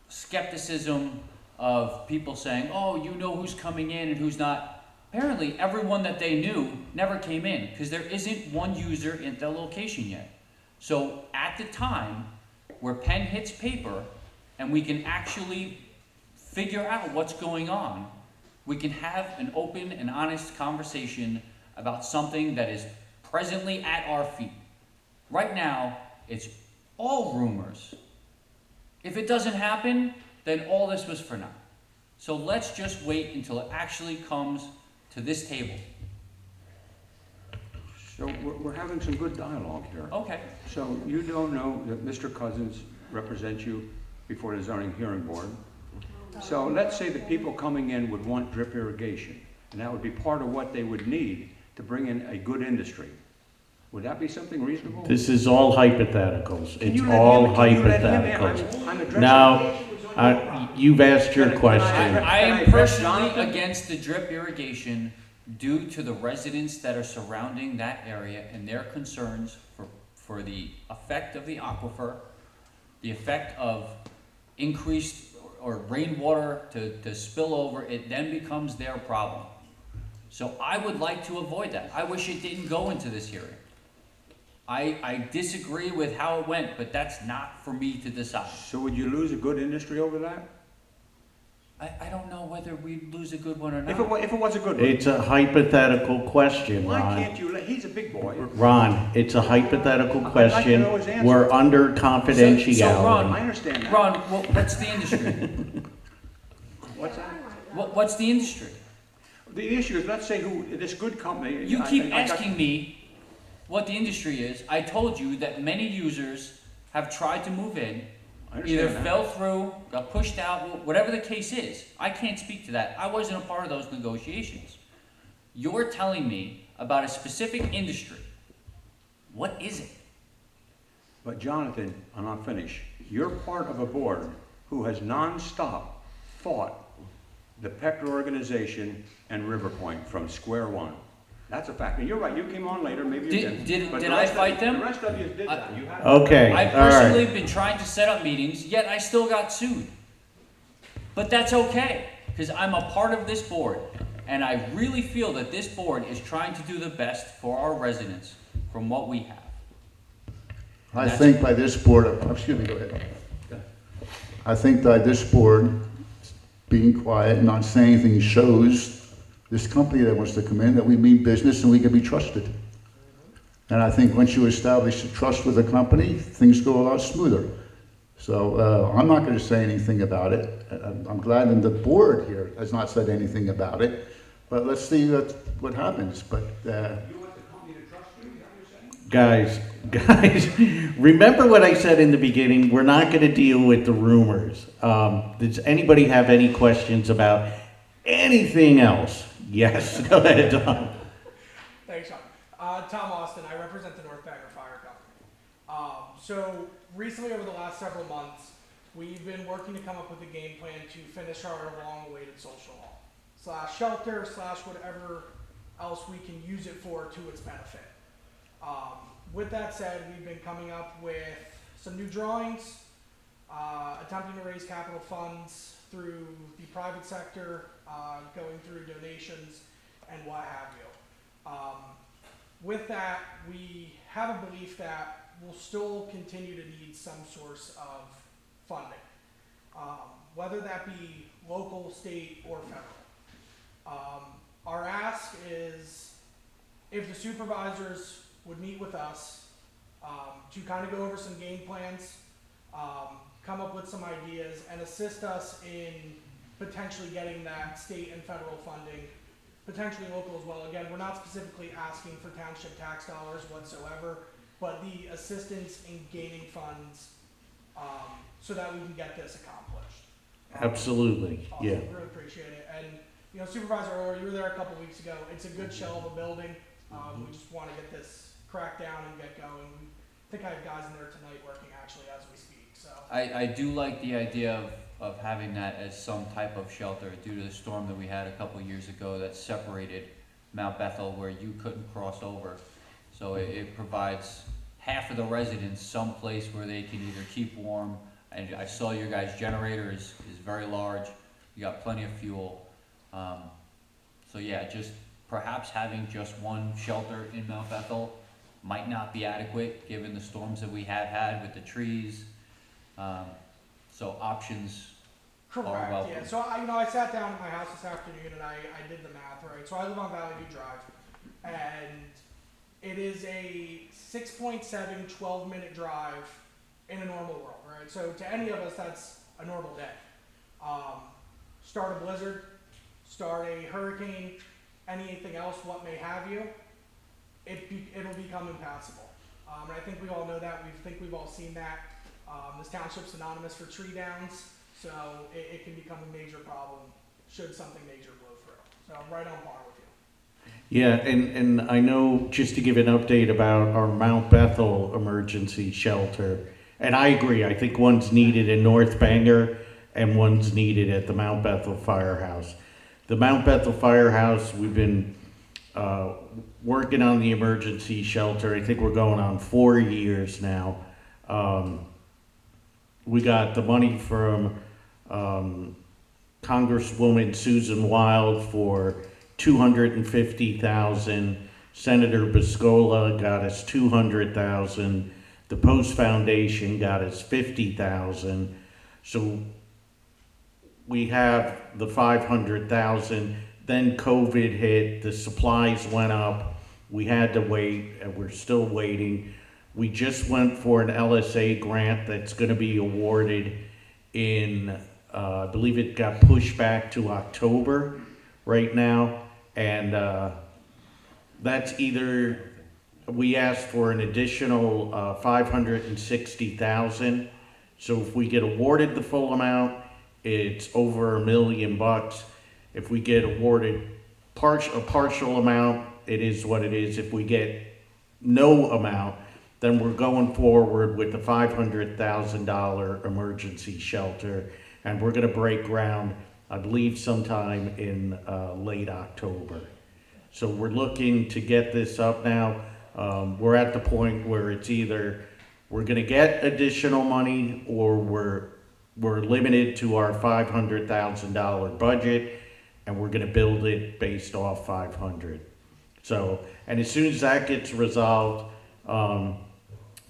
Speaker 10: skepticism of people saying, oh, you know who's coming in and who's not. Apparently, everyone that they knew never came in because there isn't one user in the location yet. So at the time where pen hits paper and we can actually figure out what's going on, we can have an open and honest conversation about something that is presently at our feet. Right now, it's all rumors. If it doesn't happen, then all this was for naught. So let's just wait until it actually comes to this table.
Speaker 5: So we're having some good dialogue here.
Speaker 10: Okay.
Speaker 5: So you don't know that Mr. Cousins represents you before the zoning hearing board. So let's say the people coming in would want drip irrigation, and that would be part of what they would need to bring in a good industry. Would that be something reasonable?
Speaker 4: This is all hypotheticals.
Speaker 5: Can
Speaker 4: It's
Speaker 5: you let
Speaker 4: all
Speaker 5: him- can you let him in?
Speaker 4: hypotheticals.
Speaker 5: I'm addressing-
Speaker 4: Now, you've asked your question.
Speaker 10: I
Speaker 5: Can I
Speaker 10: am
Speaker 5: address
Speaker 10: personally
Speaker 5: Jonathan?
Speaker 10: against the drip irrigation due to the residents that are surrounding that area and their concerns for the effect of the aquifer, the effect of increased or rainwater to spill over. It then becomes their problem. So I would like to avoid that. I wish it didn't go into this hearing. I disagree with how it went, but that's not for me to decide.
Speaker 5: So would you lose a good industry over that?
Speaker 10: I don't know whether we lose a good one or not.
Speaker 5: If it was a good one?
Speaker 4: It's a hypothetical question,
Speaker 5: Why
Speaker 4: Ron.
Speaker 5: can't you let, he's a big boy.
Speaker 4: Ron, it's a hypothetical
Speaker 5: I'd like to
Speaker 4: question.
Speaker 5: know his answer.
Speaker 4: We're under
Speaker 10: So,
Speaker 4: confidentiality.
Speaker 10: Ron,
Speaker 5: I understand that.
Speaker 10: Ron, what's the industry?
Speaker 5: What's that?
Speaker 10: What's the industry?
Speaker 5: The issue is, let's say who, this good company.
Speaker 10: You
Speaker 5: I-
Speaker 10: keep
Speaker 5: I got-
Speaker 10: asking me what the industry is. I told you that many users have tried to move in,
Speaker 5: I understand
Speaker 10: either
Speaker 5: that.
Speaker 10: fell through, got pushed out, whatever the case is. I can't speak to that. I wasn't a part of those negotiations. You're telling me about a specific industry. What is it?
Speaker 5: But Jonathan, and I'll finish, you're part of a board who has nonstop fought the Pecker organization and River Point from square one. That's a fact. And you're right, you came on later, maybe you didn't. But
Speaker 10: Did
Speaker 5: the
Speaker 10: I
Speaker 5: rest of-
Speaker 10: fight them?
Speaker 5: The rest of you did that. You had-
Speaker 4: Okay,
Speaker 10: I've
Speaker 4: all
Speaker 10: personally
Speaker 4: right.
Speaker 10: been trying to set up meetings, yet I still got sued. But that's okay, because I'm a part of this board, and I really feel that this board is trying to do the best for our residents from what we have.
Speaker 13: I think by this board, excuse me, go ahead. I think by this board, being quiet and not saying anything shows this company that wants to come in that we mean business and we can be trusted. And I think once you establish a trust with a company, things go a lot smoother. So I'm not going to say anything about it. I'm glad that the board here has not said anything about it. But let's see what happens. But
Speaker 5: You want the company to trust you, is that what you're saying?
Speaker 4: Guys, remember what I said in the beginning? We're not going to deal with the rumors. Does anybody have any questions about anything else? Yes, go ahead, Tom.
Speaker 11: Thanks, Sean. Tom Austin, I represent the North Bagger Fire Company. So recently, over the last several months, we've been working to come up with a game plan to finish our long-awaited social hall / shelter / whatever else we can use it for to its benefit. With that said, we've been coming up with some new drawings, attempting to raise capital funds through the private sector, going through donations and what have you. With that, we have a belief that we'll still continue to need some source of funding, whether that be local, state, or federal. Our ask is if the supervisors would meet with us to kind of go over some game plans, come up with some ideas, and assist us in potentially getting that state and federal funding, potentially local as well. Again, we're not specifically asking for township tax dollars whatsoever, but the assistance in gaining funds so that we can get this accomplished.
Speaker 4: Absolutely,
Speaker 11: Awesome.
Speaker 4: yeah.
Speaker 11: Really appreciate it. And
Speaker 2: you know, Supervisor Earler, you were there a couple weeks ago. It's a good shell of a building. We just want to get this cracked down and get going. I think I have guys in there tonight working actually as we speak, so.
Speaker 10: I do like the idea of having that as some type of shelter due to the storm that we had a couple years ago that separated Mount Bethel where you couldn't cross over. So it provides half of the residents some place where they can either keep warm, and I saw your guys' generator is very large, you got plenty of fuel. So yeah, just perhaps having just one shelter in Mount Bethel might not be adequate given the storms that we have had with the trees. So options are
Speaker 2: Correct,
Speaker 10: welcome.
Speaker 2: yeah. So I sat down at my house this afternoon and I did the math, right? So I live on Valley View Drive, and it is a 6.7 12-minute drive in a normal world, right? So to any of us, that's a normal day. Start a blizzard, start a hurricane, anything else, what may have you, it'll become impassable. And I think we all know that. We've all seen that. This township's synonymous for tree downs, so it can become a major problem should something major blow through. So I'm right on par with you.
Speaker 4: Yeah, and I know, just to give an update about our Mount Bethel emergency shelter, and I agree, I think one's needed in North Bangor and one's needed at the Mount Bethel Firehouse. The Mount Bethel Firehouse, we've been working on the emergency shelter. I think we're going on 4 years now. We got the money from Congresswoman Susan Wild for $250,000. Senator Biscola got us $200,000. The Post Foundation got us $50,000. So we have the $500,000. Then COVID hit, the supplies went up. We had to wait, and we're still waiting. We just went for an LSA grant that's going to be awarded in, I believe it got pushed back to October right now. And that's either, we asked for an additional $560,000. So if we get awarded the full amount, it's over $1 million. If we get awarded a partial amount, it is what it is. If we get no amount, then we're going forward with the $500,000 emergency shelter, and we're going to break ground, I believe, sometime in late October. So we're looking to get this up now. We're at the point where it's either we're going to get additional money or we're limited to our $500,000 budget, and we're going to build it based off 500. So, and as soon as that gets resolved,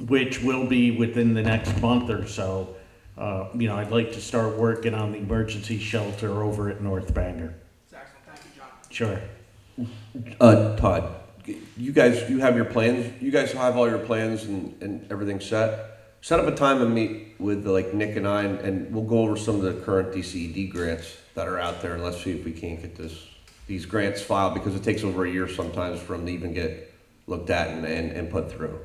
Speaker 4: which will be within the next month or so, I'd like to start working on the emergency shelter over at North Bangor.
Speaker 2: That's excellent. Thank you, John.
Speaker 4: Sure.
Speaker 17: Todd, you have your plans. You guys have all your plans and everything set. Set up a time to meet with Nick and I, and we'll go over some of the current DCED grants that are out there, and let's see if we can't get these grants filed, because it takes over a year sometimes for them to even get looked at and put through.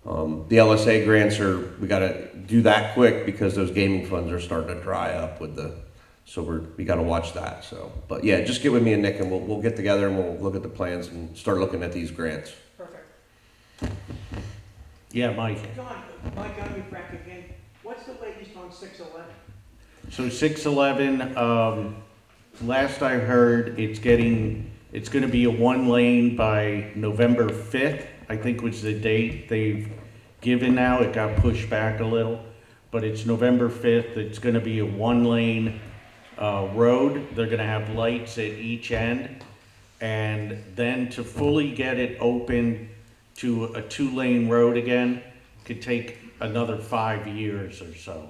Speaker 17: The LSA grants we got to do that quick because those gaming funds are starting to dry up so we got to watch that. So, but yeah, just get with me and Nick, and we'll get together and we'll look at the plans and start looking at these grants.
Speaker 2: Perfect.
Speaker 4: Yeah, Mike.
Speaker 6: John, Mike, on your back again. What's the latest on 611?
Speaker 4: So 611, last I heard, it's going to be a 1 lane by November 5th, I think was the date they've given now. It got pushed back a little, but it's November 5th. It's going to be a 1 lane road. They're going to have lights at each end. And then to fully get it open to a 2 lane road again could take another 5 years or so.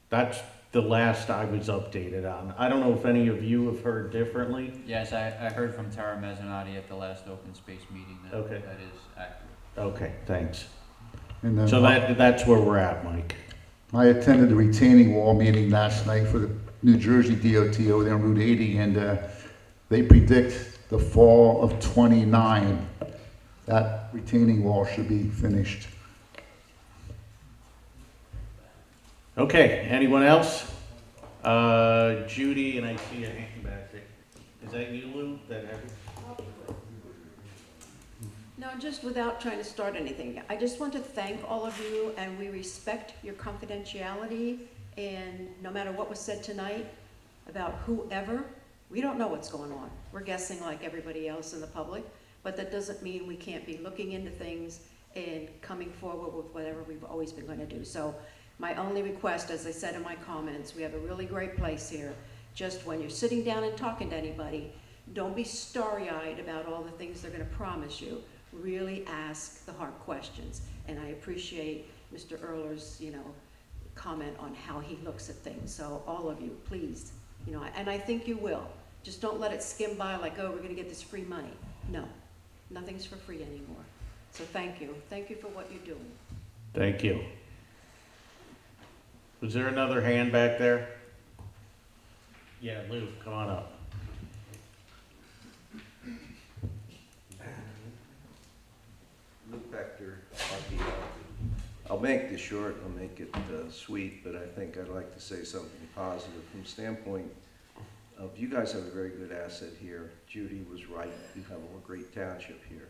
Speaker 4: That's the last I was updated on. I don't know if any of you have heard differently.
Speaker 10: Yes, I heard from Tara Mezzanotte at the last open space meeting that
Speaker 4: Okay.
Speaker 10: that is accurate.
Speaker 4: Okay, thanks.
Speaker 13: And then
Speaker 4: So that's where we're at, Mike.
Speaker 13: I attended the retaining wall meeting last night for the New Jersey DOT over there on Route 80, and they predict the fall of '29. That retaining wall should be finished.
Speaker 4: Okay, anyone else? Judy, and I see a hand back there. Is that you, Lou, that have?
Speaker 1: No, just without trying to start anything, I just want to thank all of you, and we respect your confidentiality, and no matter what was said tonight about whoever, we don't know what's going on. We're guessing like everybody else in the public, but that doesn't mean we can't be looking into things and coming forward with whatever we've always been going to do. So my only request, as I said in my comments, we have a really great place here. Just when you're sitting down and talking to anybody, don't be starry-eyed about all the things they're going to promise you. Really ask the hard questions. And I appreciate Mr. Erler's, comment on how he looks at things. So all of you, please, and I think you will. Just don't let it skim by like, oh, we're going to get this free money. No, nothing's for free anymore. So thank you. Thank you for what you're doing.
Speaker 4: Thank you. Was there another hand back there? Yeah, Lou, come on up.
Speaker 17: Luke Becker, RPL. I'll make this short, I'll make it sweet, but I think I'd like to say something positive from the standpoint of you guys have a very good asset here. Judy was right, you have a great township here.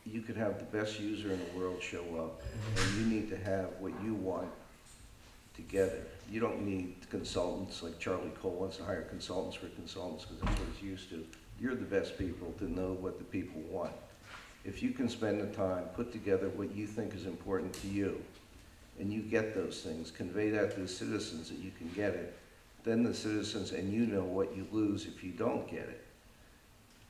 Speaker 17: You could have the best user in the world show up, and you need to have what you want together. You don't need consultants like Charlie Cole wants to hire consultants for consultants because that's what he's used to. You're the best people to know what the people want. If you can spend the time, put together what you think is important to you, and you get those things, convey that to the citizens that you can get it, then the citizens, and you know what you lose if you don't get it.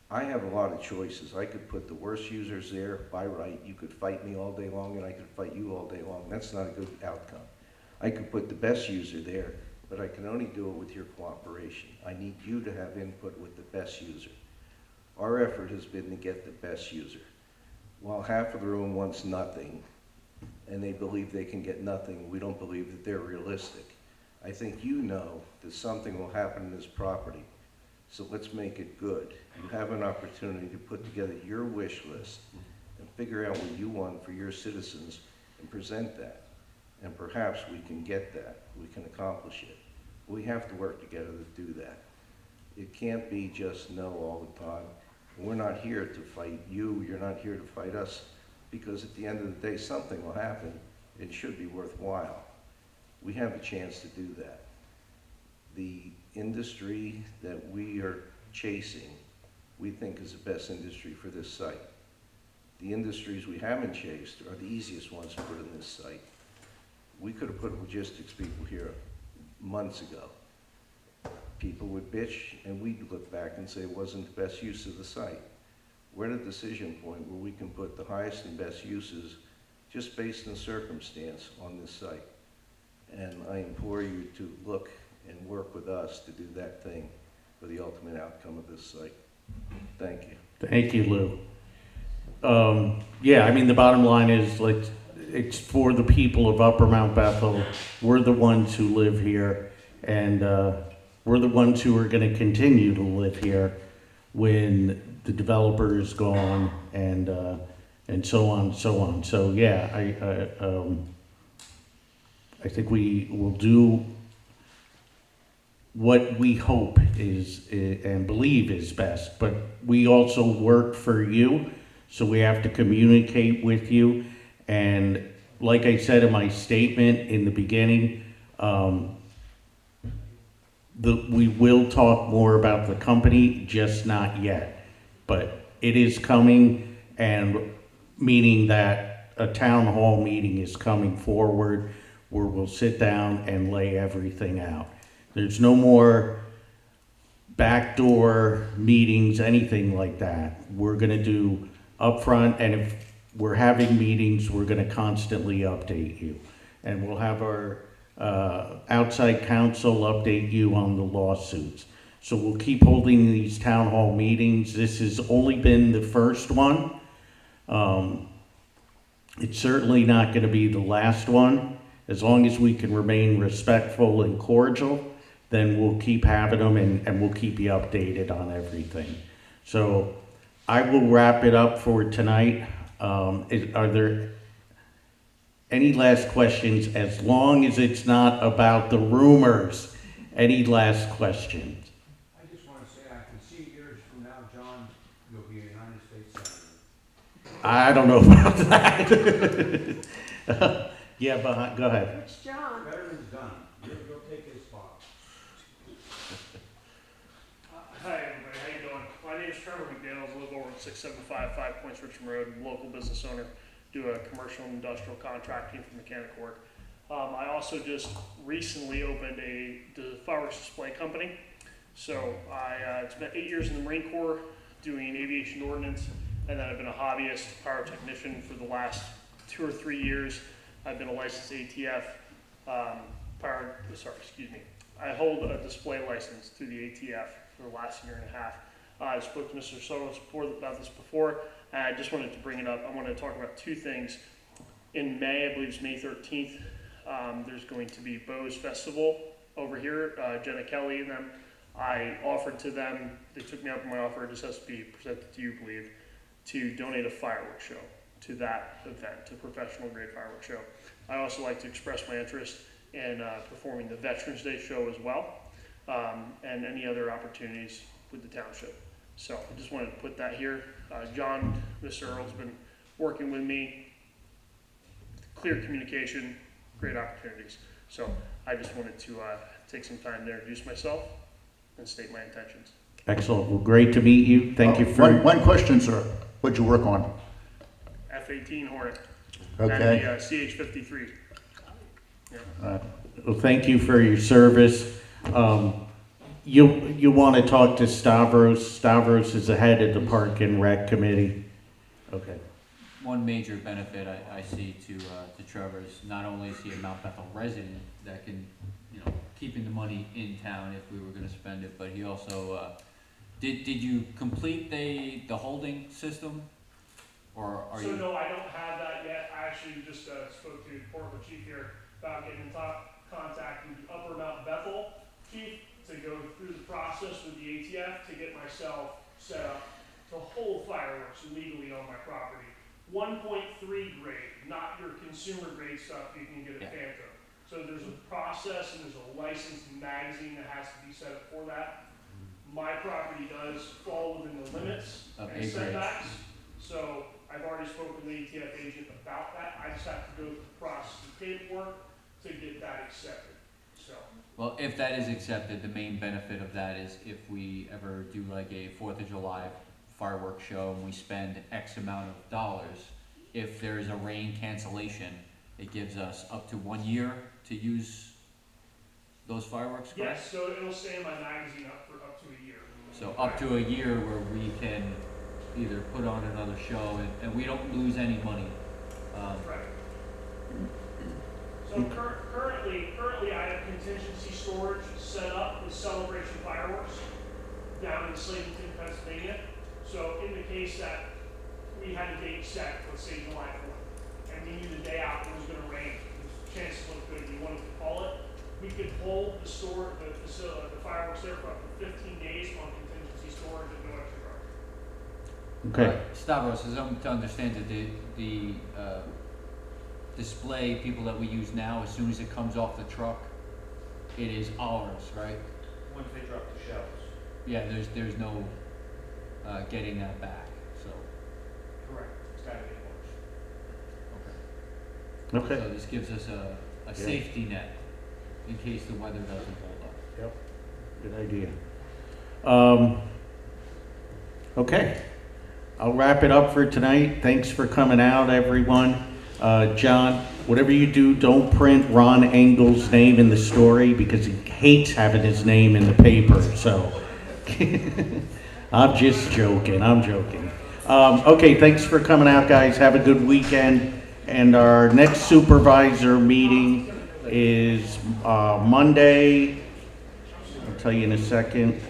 Speaker 17: I have a lot of choices. I could put the worst users there by right. You could fight me all day long, and I could fight you all day long. That's not a good outcome. I could put the best user there, but I can only do it with your cooperation. I need you to have input with the best user. Our effort has been to get the best user. While half of the room wants nothing, and they believe they can get nothing, we don't believe that they're realistic. I think you know that something will happen in this property, so let's make it good. You have an opportunity to put together your wish list and figure out what you want for your citizens and present that. And perhaps we can get that, we can accomplish it. We have to work together to do that. It can't be just no all the time. We're not here to fight you, you're not here to fight us, because at the end of the day, something will happen. It should be worthwhile. We have a chance to do that. The industry that we are chasing, we think is the best industry for this site. The industries we haven't chased are the easiest ones to put in this site. We could have put logistics people here months ago. People would bitch, and we'd look back and say it wasn't the best use of the site. We're at a decision point where we can put the highest and best uses just based on circumstance on this site. And I implore you to look and work with us to do that thing for the ultimate outcome of this site. Thank you.
Speaker 4: Thank you, Lou. Yeah, I mean, the bottom line is, like, it's for the people of Upper Mount Bethel. We're the ones who live here, and we're the ones who are going to continue to live here when the developer is gone, and so on and so on. So yeah, I think we will do what we hope is and believe is best, but we also work for you, so we have to communicate with you. And like I said in my statement in the beginning, we will talk more about the company, just not yet. But it is coming, and meaning that a town hall meeting is coming forward where we'll sit down and lay everything out. There's no more backdoor meetings, anything like that. We're gonna do upfront, and if we're having meetings, we're gonna constantly update you. And we'll have our outside counsel update you on the lawsuits. So we'll keep holding these town hall meetings. This has only been the first one. It's certainly not gonna be the last one. As long as we can remain respectful and cordial, then we'll keep having them, and we'll keep you updated on everything. So I will wrap it up for tonight. Are there any last questions, as long as it's not about the rumors? Any last questions?
Speaker 5: I just want to say I
Speaker 15: you'll be a United States Senator.
Speaker 4: I don't know about that. Yeah, but go ahead.
Speaker 9: Which John?
Speaker 15: Veteran's done. You'll take his spot.
Speaker 11: Hi, everybody. How you doing? My name is Trevor McDaniels. I live over at 675 Five Points Richmond Road. I'm a local business owner. Do a commercial and industrial contracting for mechanical work. I also just recently opened a fireworks display company. So it's been 8 years in the Marine Corps doing aviation ordnance, and then I've been a hobbyist pyrotechnician for the last 2 or 3 years. I've been a licensed ATF I hold a display license through the ATF for the last year and a half. I spoke to Mr. Sotos about this before, and I just wanted to bring it up. I wanted to talk about two things. In May, I believe it's May 13th, there's going to be Bose Festival over here, Jenna Kelly and them. I offered to them, they took me up on my offer, it just has to be presented to you, I believe, to donate a fireworks show to that event, to professional grade fireworks show. I also like to express my interest in performing the Veterans Day show as well, and any other opportunities with the township. So I just wanted to put that here. John, Mr. Earl's been working with me, clear communication, great opportunities. So I just wanted to take some time to introduce myself and state my intentions.
Speaker 4: Excellent. Well, great to meet you. Thank you for...
Speaker 13: One question, sir. What'd you work on?
Speaker 11: F-18 Hornet.
Speaker 13: Okay.
Speaker 11: And the CH-53. Yeah.
Speaker 4: Well, thank you for your service. You want to talk to Stavros? Stavros is the head of the Park and Rec Committee. Okay.
Speaker 10: One major benefit I see to Trevor is not only is he a Mount Bethel resident that can, keeping the money in town if we were going to spend it, but he also, did you complete the holding system? Or are you?
Speaker 11: No, I don't have that yet. I actually just spoke to the Portable Chief here about getting in contact with the Upper Mount Bethel Chief to go through the process with the ATF to get myself set up to hold fireworks legally on my property. 1.3 grade, not your consumer grade stuff you can get at Phantom. So there's a process and there's a licensed magazine that has to be set up for that. My property does fall within the limits and setbacks. So I've already spoken with the ATF agent about that. I just have to go through the process of paperwork to get that accepted. So.
Speaker 10: Well, if that is accepted, the main benefit of that is if we ever do like a 4th of July fireworks show and we spend X amount of dollars, if there is a rain cancellation, it gives us up to 1 year to use those fireworks, correct?
Speaker 11: Yes, so it'll stay in my magazine up to a year.
Speaker 10: So up to a year where we can either put on another show and we don't lose any money.
Speaker 11: Right. So currently I have contingency storage set up with Celebration Fireworks down in Slayton, Pennsylvania. So in the case that we had a date set, let's say July 4th, and we knew the day out it was going to rain, the chances looked good, we wanted to call it, we could hold the fireworks there for up to 15 days on contingency storage at no extra charge.
Speaker 4: Okay.
Speaker 10: Stavros, as I'm to understand that the display people that we use now, as soon as it comes off the truck, it is ours, right?
Speaker 2: Once they drop the shelves.
Speaker 10: Yeah, there's no getting that back, so.
Speaker 2: Correct. It's gotta be washed.
Speaker 4: Okay.
Speaker 10: So this gives us a safety net in case the weather doesn't hold up.
Speaker 4: Yep. Good idea. Okay. I'll wrap it up for tonight. Thanks for coming out, everyone. John, whatever you do, don't print Ron Engel's name in the story because he hates having his name in the paper. So I'm just joking. Okay, thanks for coming out, guys. Have a good weekend. And our next supervisor meeting is Monday. I'll tell you in a second.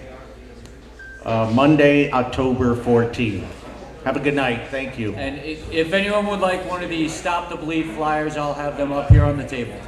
Speaker 4: Monday, October 14th. Have a good night. Thank you.
Speaker 10: And if anyone would like one of these Stop the Bleed flyers, I'll have them up here on the table.